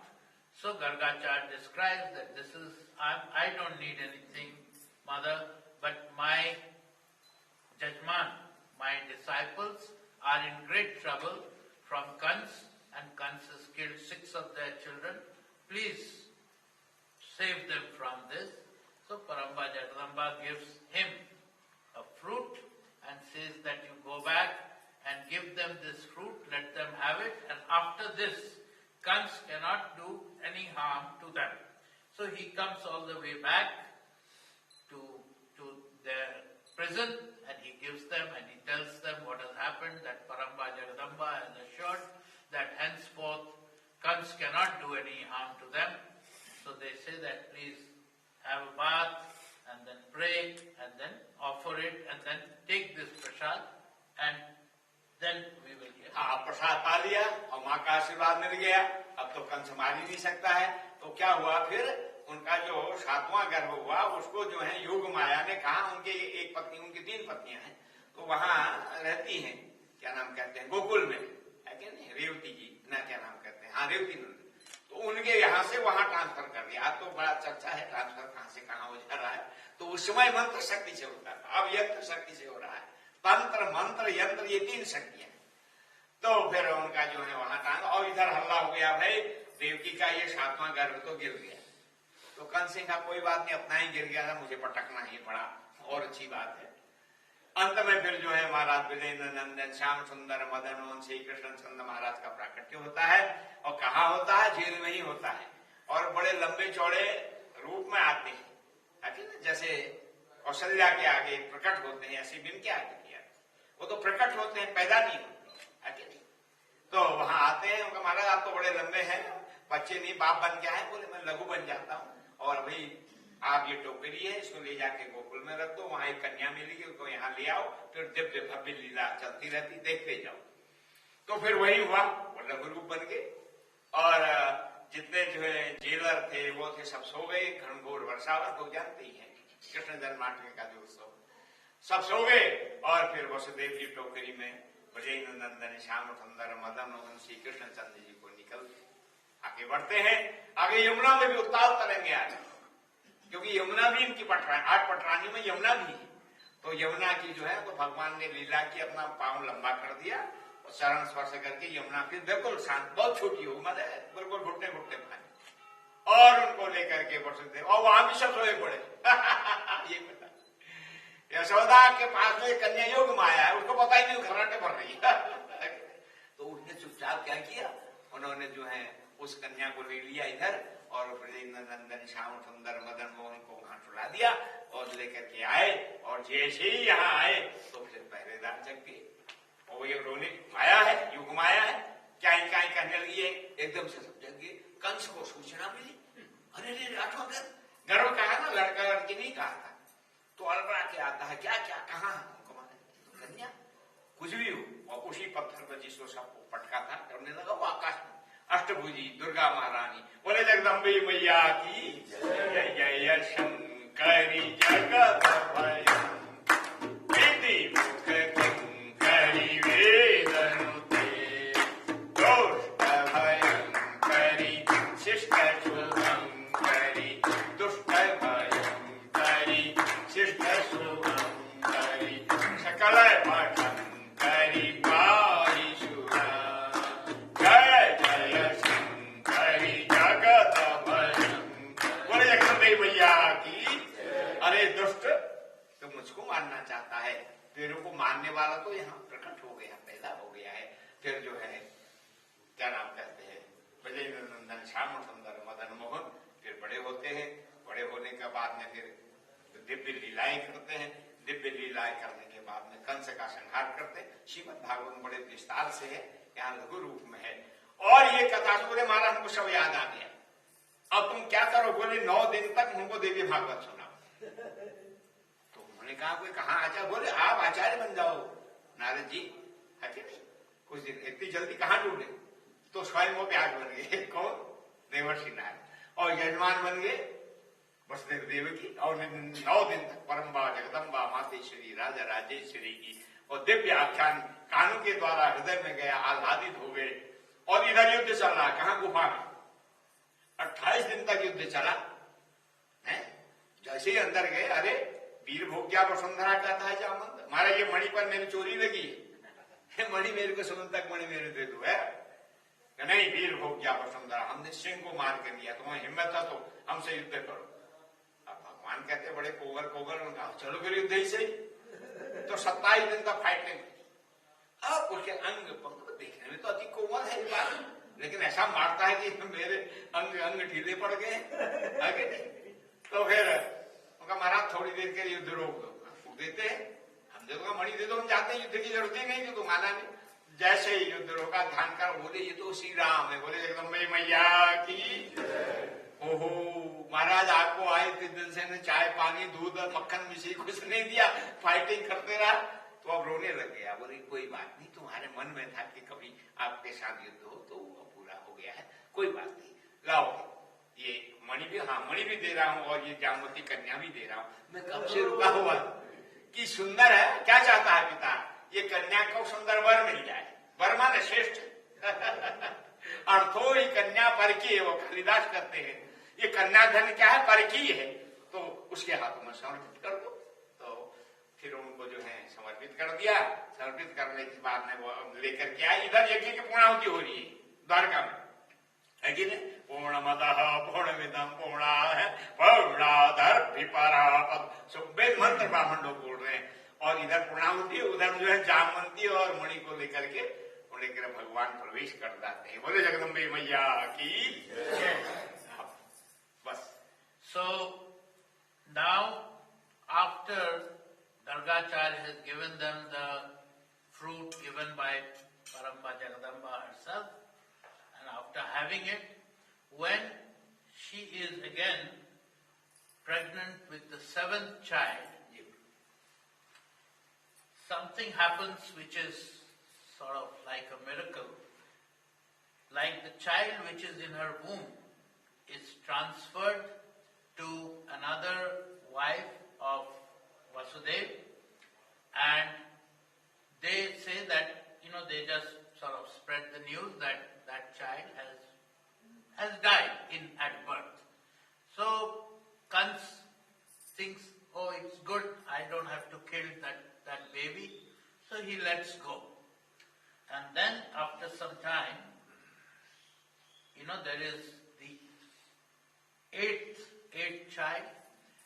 So Gargacharya describes that this is, I don't need anything, mother, but my Jajman, my disciples are in great trouble from Kans, and Kans has killed 6 of their children. Please save them from this. So Paramba Jagadamba gives him a fruit and says that you go back and give them this fruit, let them have it, and after this, Kans cannot do any harm to them. So he comes all the way back to their prison and he gives them and he tells them what has happened, that Paramba Jagadamba has assured that henceforth Kans cannot do any harm to them. So they say that please have a bath and then pray and then offer it and then take this prasad and then we will hear. प्रसाद पा लिया और माँ का आशीर्वाद मिल गया, अब तो कंस मार ही नहीं सकता है। तो क्या हुआ फिर उनका जो 7वां गर्भ हुआ उसको जो है योग माया ने कहा, उनके एक पत्नी, उनकी 3 पत्नियां हैं, तो वहां रहती हैं, क्या नाम कहते हैं, गोकुल में है क्या नहीं, रेवती जी ना, क्या नाम कहते हैं, रेवती नंद। तो उनके यहाँ से वहां ट्रांसफर कर दिया। आज तो बड़ा चर्चा है ट्रांसफर कहाँ से कहाँ हो जा रहा है। तो उस समय मंत्र शक्ति से होता था, अब यंत्र शक्ति से हो रहा है। तंत्र मंत्र यंत्र ये 3 शक्तियां। तो फिर उनका जो है वहां टांग, और इधर हल्ला हो गया, भाई देवकी का ये 7वां गर्भ तो गिर गया। तो कंस सिंह का कोई बात नहीं, अपना ही गिर गया था, मुझे पटकना ही पड़ा, और अच्छी बात है। अंत में फिर जो है महाराज विजयेंद्र नंदन श्याम सुंदर मदन मोहन श्री कृष्ण चंद्र महाराज का प्राकट्य होता है। और कहाँ होता है? जेल में ही होता है, और बड़े लंबे चौड़े रूप में आते हैं, जैसे कौशल्या के आगे प्रकट होते हैं, ऐसे बिन के आगे किया, वो तो प्रकट होते हैं, पैदा नहीं होते। तो वहां आते हैं, उनका महाराज आप तो बड़े लंबे हैं, बच्चे नहीं, बाप बन गया है। बोले मैं लघु बन जाता हूँ, और भाई आप ये टोकरी है, इसको ले जाके गोकुल में रख दो, वहां एक कन्या मिलेगी, उसको यहाँ ले आओ, फिर दिव्य भव्य लीला चलती रहती, देखते जाओ। तो फिर वही हुआ, वो लघु रूप बन गए, और जितने जो है जेलर थे वो थे, सब सो गए। घनघोर वर्षावत को जानते ही है, कृष्ण जन्माष्टमी का जो उत्सव, सब सो गए। और फिर वसुदेव जी टोकरी में विजयेंद्र नंदन श्याम सुंदर मदन मोहन श्री कृष्ण चंद्र जी को निकल आगे बढ़ते हैं। आगे यमुना में भी उत्ताल तरंगे आ गए, क्योंकि यमुना भी इनकी पटरानी, 8 पटरानी में यमुना भी है। तो यमुना की जो है तो भगवान ने लीला की, अपना पांव लंबा कर दिया और चरण स्पर्श करके यमुना फिर बिल्कुल शांत, बहुत छोटी हो, मतलब बिल्कुल घुटने घुटने पानी, और उनको लेकर के वसुदेव, और वहां भी सब सोए पड़े। ये पता यशोदा के पास में कन्या योग माया है, उसको पता ही नहीं, घबराहटे भर रही है। तो उसने चुपचाप क्या किया, उन्होंने जो है उस कन्या को ले लिया इधर, और विजयेंद्र नंदन श्याम सुंदर मदन मोहन को वहां छुड़ा दिया और लेकर के आए। और जैसे ही यहाँ आए तो फिर पहले वो ये रोने माया है, युग माया है, क्या कहने लगी है, एकदम से सब जग गए। कंस को सूचना मिली, अरे रे राठौर गर्व कहा ना, लड़का लड़की नहीं कहा था, तो अड़बड़ा के आता है, क्या क्या कहाँ है उनको, माने तो कन्या कुछ भी हो। और उसी पत्थर पर जिसको सबको पटका था करने लगा वो आकाश में अष्टभुजी दुर्गा महारानी बोले जगदम्बे मैया की जय जय शंकरी जगत भयंकरी मुख किंकरी वेदनुते दुष्ट भयंकरी शिष्ट शुभंकरी दुष्ट भयंकरी शिष्ट शुभंकरी सकल भटंकरी पारिशुरा जय जय शंकरी जगत भयंकरी बोले जगदम्बे मैया की। अरे दुष्ट तो मुझको मारना चाहता है, तेरे को मारने वाला तो यहाँ प्रकट हो गया, पैदा हो गया है। फिर जो है क्या नाम कहते हैं, ब्रजेंद्र नंदन श्याम सुंदर मदन मोहन फिर बड़े होते हैं। बड़े होने के बाद में फिर दिव्य लीलाएं करते हैं। दिव्य लीलाएं करने के बाद में कंस का संहार करते हैं। श्रीमद् भागवत बड़े विस्तार से है, यहाँ लघु रूप में है। और ये कथा बोले महाराज हमको सब याद आ गया, अब तुम क्या करो, बोले 9 दिन तक हमको देवी भागवत सुनाओ। तो उन्होंने कहा कोई कहाँ आचार्य, बोले आप आचार्य बन जाओ नारद जी, है कि नहीं, कुछ दिन इतनी जल्दी कहाँ ढूंढे, तो स्वयं वो प्याज बन गए। कौन, देवर्षि नारद, और यजमान बन गए वसुदेव देव की। और 9 दिन तक परम्बा जगदम्बा मातेश्वरी राजा राजेश्वरी की और दिव्य आख्यान कानों के द्वारा हृदय में गया, आह्लादित हो गए। और इधर युद्ध चल रहा, कहाँ गुफा में 28 दिन तक युद्ध चला है। जैसे ही अंदर गए, अरे वीर भोग्या वसुंधरा कहता है जामंत, महाराज ये मणि पर मेरी चोरी लगी है, मणि मेरे को सुमन तक मणि मेरे दे दो है। नहीं, वीर भोग्या वसुंधरा, हमने सिंह को मार के दिया, तुम्हें हिम्मत है तो हमसे युद्ध करो। अब भगवान कहते बड़े कोगर कोगर, उनका चलो फिर युद्ध ही सही। तो 27 दिन का फाइटिंग। अब उसके अंग पंग देखने में तो अति कोमल है बात, लेकिन ऐसा मारता है कि मेरे अंग अंग ढीले पड़ गए, आगे नहीं। तो फिर उनका महाराज थोड़ी देर के लिए युद्ध रोक दो, देते हैं, हम दे दो मणि दे दो, हम जाते हैं, युद्ध की जरूरत ही नहीं, तो माना नहीं। जैसे ही युद्ध रोका, ध्यान कर, बोले ये तो श्री राम है, बोले जगदम्बे मैया की। ओहो महाराज आपको आए थे दिन से चाय पानी दूध और मक्खन मिश्री कुछ नहीं दिया, फाइटिंग करते रहा, तो अब रोने लग गया। बोले कोई बात नहीं, तुम्हारे मन में था कि कभी आपके साथ युद्ध हो, तो वो पूरा हो गया है, कोई बात नहीं, लाओ ये मणि भी, हाँ मणि भी दे रहा हूँ और ये जामवती कन्या भी दे रहा हूँ। मैं कब से रुका हुआ कि सुंदर है, क्या चाहता है पिता, ये कन्या को सुंदर वर मिल जाए, वर माने श्रेष्ठ। अर्थो ही कन्या पर की, वो कालिदास करते हैं, ये कन्या धन क्या है, पर की है, तो उसके हाथों में समर्पित कर दो। तो फिर उनको जो है समर्पित कर दिया। समर्पित करने के बाद में वो लेकर के आए। इधर यज्ञ की पूर्णाहुति हो रही है द्वारका में, है कि नहीं, पूर्णमदः पूर्णमिदं पूर्णाधर वेद मंत्र ब्राह्मण लोग बोल रहे हैं। और इधर पूर्णाहुति, उधर जो है जामवंती और मणि को लेकर के भगवान प्रवेश कर जाते हैं। बोले जगदम्बे मैया की बस। So now after Gargacharya has given them the fruit given by Paramba Jagadamba herself, and after having it, when she is again pregnant with the 7th child, something happens which is sort of like a miracle. Like the child which is in her womb is transferred to another wife of Vasudev, and they say that, they just sort of spread the news that that child has died at birth. So Kans thinks, oh, it's good, I don't have to kill that baby, so he lets go. And then after some time, there is the eighth child,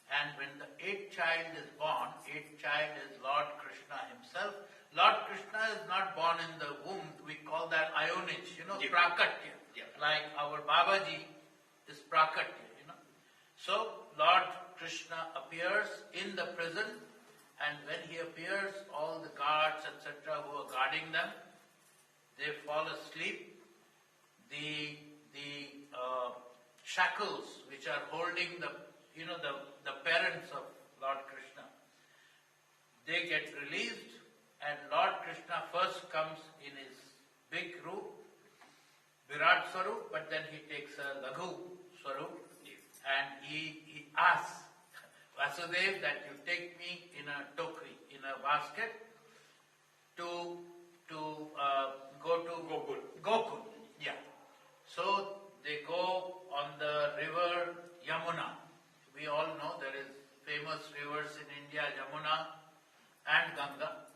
and when the 8th child is born, 8th child is Lord Krishna himself. Lord Krishna is not born in the womb, we call that Ionage, Prakatya. Yeah. Like our Babaji is Prakatya, So Lord Krishna appears in the prison, and when he appears, all the guards, etc., who are guarding guarding them. They fall asleep. The shackles which are holding the parents of Lord Krishna, they get released, and Lord Krishna first comes in his big roop, Virat Swarup, but then he takes a Laghu Swarup, and he asks Vasudev that you take me in a tokri, in a basket, to go to Gokul. Yeah. So they go on the river Yamuna. We all know there is famous rivers in India, Yamuna and Ganga,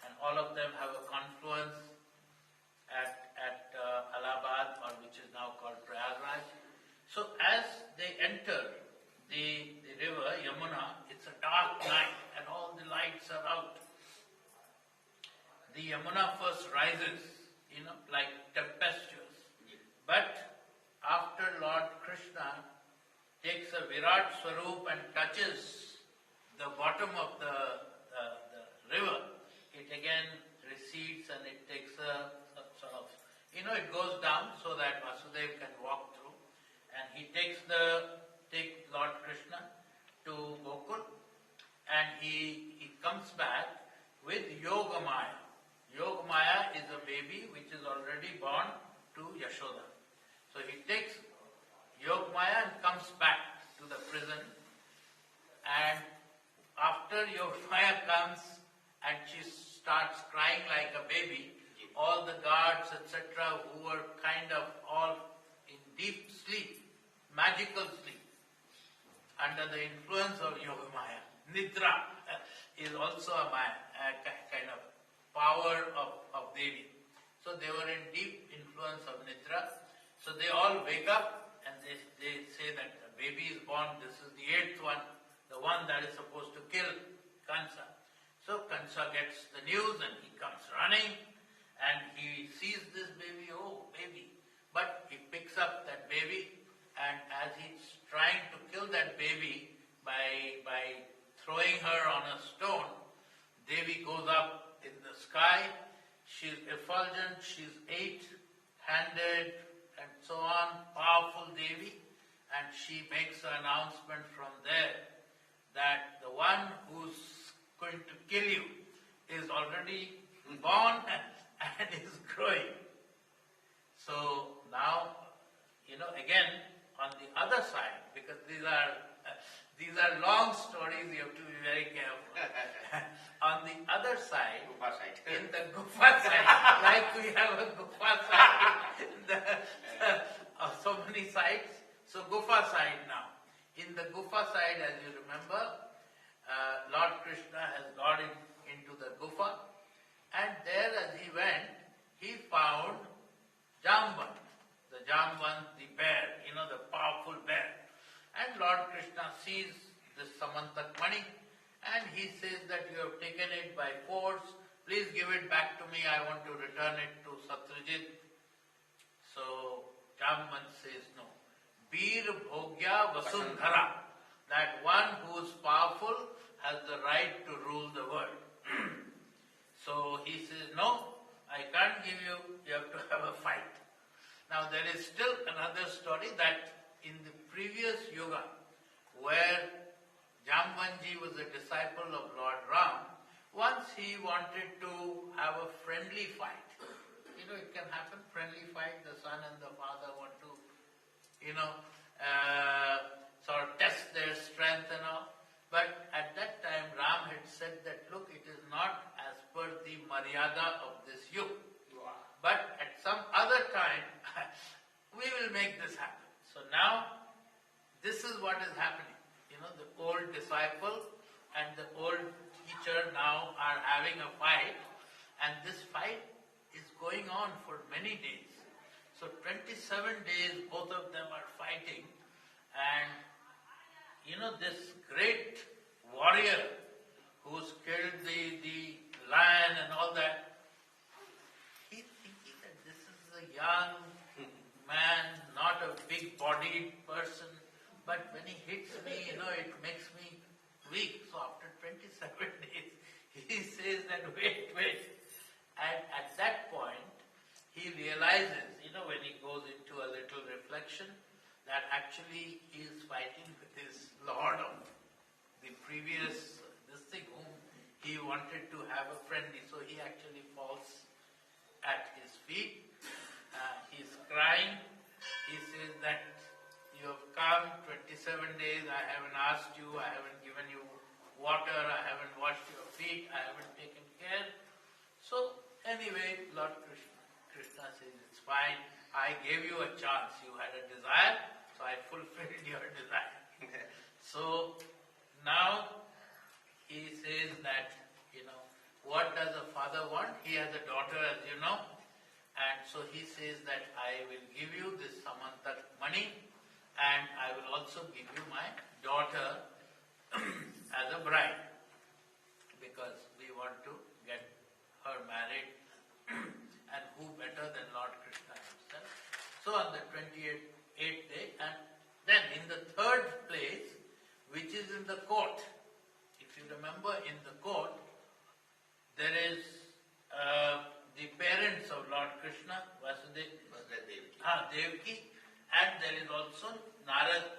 and all of them have a confluence at Allahabad, or which is now called Prayagraj. So as they enter the river Yamuna, it's a dark night and all the lights are out. The Yamuna first rises, like tempestuous. But after Lord Krishna takes a Virat Swarup and touches the bottom of the river, it again recedes and it takes a sort of, it goes down so that Vasudev can walk through. And he takes Lord Krishna to Gokul, and he comes back with Yogamaya. Yogamaya is a baby which is already born to Yashoda. So he takes Yogamaya and comes back to the prison, and after Yogamaya comes and she starts crying like a baby, all the guards, etc., who were kind of all in deep sleep, magical sleep, under the influence of Yogamaya. Nidra is also a kind of power of Devi. So they were in deep influence of Nidra. So they all wake up and they say that the baby is born, this is the 8th one, the one that is supposed to kill Kansa. So Kansa gets the news and he comes running and he sees this baby, oh baby. But he picks up that baby, and as he's trying to kill that baby by throwing her on a stone, Devi goes up in the sky. She's effulgent, she's 8-handed and so on, powerful Devi, and she makes an announcement from there that the one who's going to kill you is already born and is growing. So now, again, on the other side, because these are long stories, you have to be very careful. On the other side, in the Gufa side, like we have a Gufa side of so many sides, so Gufa side now. In the Gufa side, as you remember, Lord Krishna has gone into the Gufa, and there as he went, he found Jamban, the bear, the powerful bear. And Lord Krishna sees this Samantak Mani, and he says that you have taken it by force, please give it back to me, I want to return it to Satyajit. So Jamban says no. Bir Bhogya Vasundhara, that one who is powerful has the right to rule the world. So he says, no, I can't give you, you have to have a fight. Now there is still another story that in the previous yuga, where Jambanji was a disciple of Lord Ram, once he wanted to have a friendly fight. It can happen, friendly fight, the son and the father want to, sort of test their strength and all. But at that time, Ram had said that, look, it is not as per the maryada of this yuga. But at some other time, we will make this happen. So now, this is what is happening. The old disciple and the old teacher now are having a fight, and this fight is going on for many days. So 27 days both of them are fighting, and this great warrior who's killed the lion and all that, he's thinking that this is a young man, not a big-bodied person, but when he hits me, it makes me weak. So after 27 days, he says that, wait. And actually is fighting with his lord of the previous this thing, whom he wanted to have a friendly. So he actually falls at his feet. He's crying. He says that you have come 27 days, I haven't asked you, I haven't given you water, I haven't washed your feet, I haven't taken care. So anyway, Lord Krishna says, it's fine, I gave you a chance, you had a desire, so I fulfilled your desire. So now he says that, what does a father want? He has a daughter, as you know, and so he says that I will give you this Samantak money, and I will also give you my daughter as a bride, because we want to get her married, and who better than Lord Krishna himself. So on the 28th day, and then in the third place, which is in the court, if you remember, in the court, there is the parents of Lord Krishna, Devaki, and there is also Narad.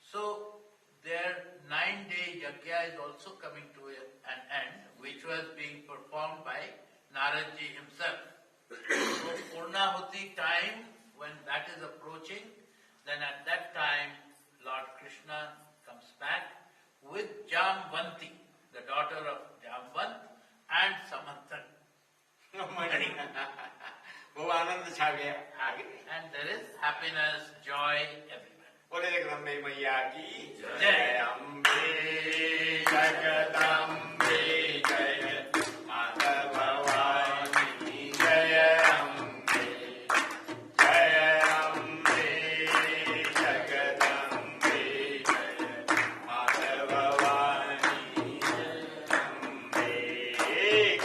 So their 9-day yajna is also coming to an end, which was being performed by Naradji himself. So Purnahuti time, when that is approaching, then at that time Lord Krishna comes back with Jamvanti, the daughter of Jamvant, and Samantak. And there is happiness, joy everywhere. बोले जगदम्बे मैया की जय। अम्बे जगदम्बे जय माता भवानी जय अम्बे जगदम्बे जय माता भवानी अम्बे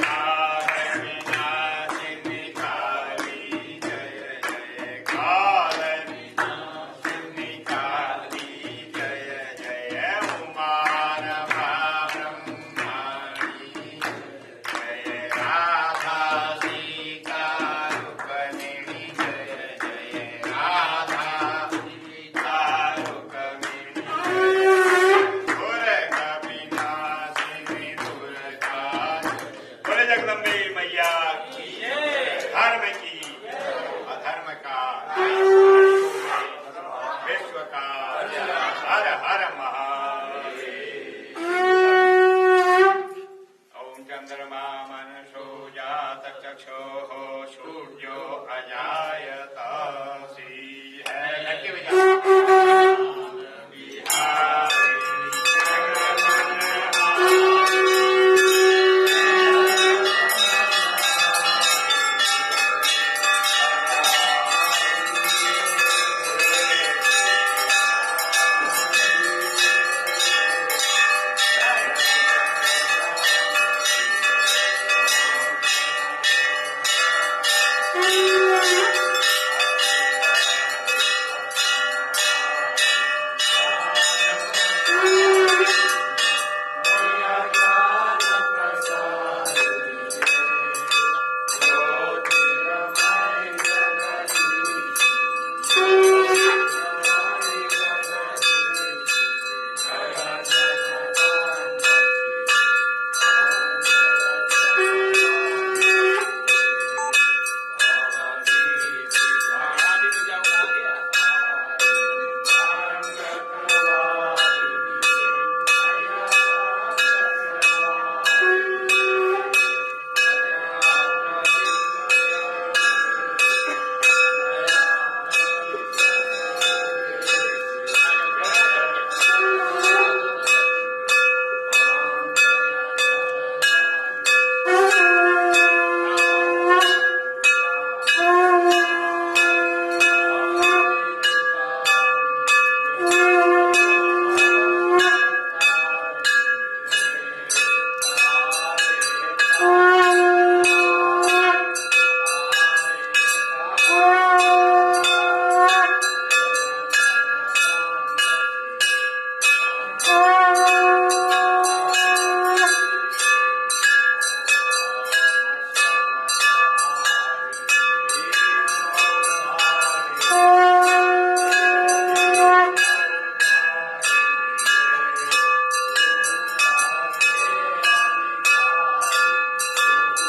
काल विनाशिनी काली जय जय काल विनाशिनी काली जय जय उमा रमा ब्रह्माणी जय राधा सीता रुक्मिणी जय जय राधा सीता रुक्मिणी दुर्गा विनाशिनी दुर्गा बोले जगदम्बे मैया की धर्म की अधर्म का विश्व का हर हर महादेव। ओम चंद्रमा मनसो जात चक्षुः सूर्यो अजायत श्री है लक्ष्मी बिहारी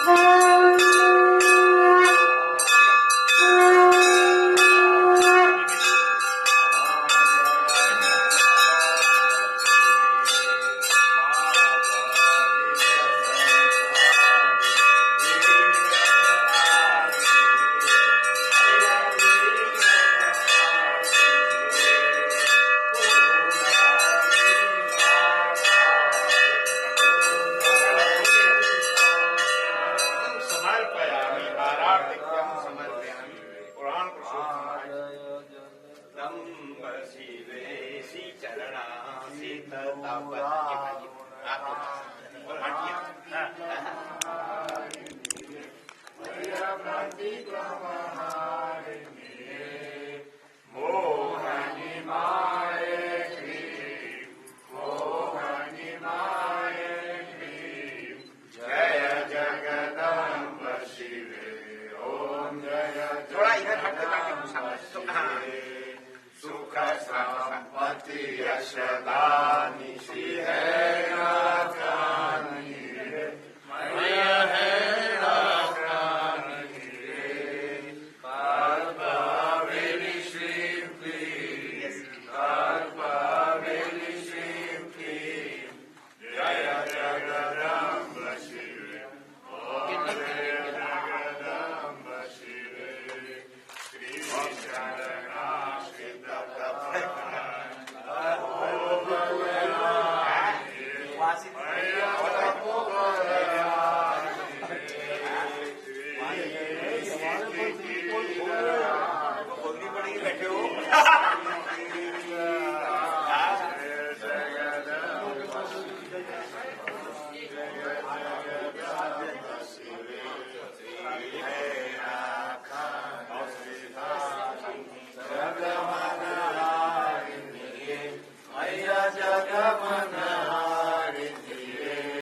Bhagwat.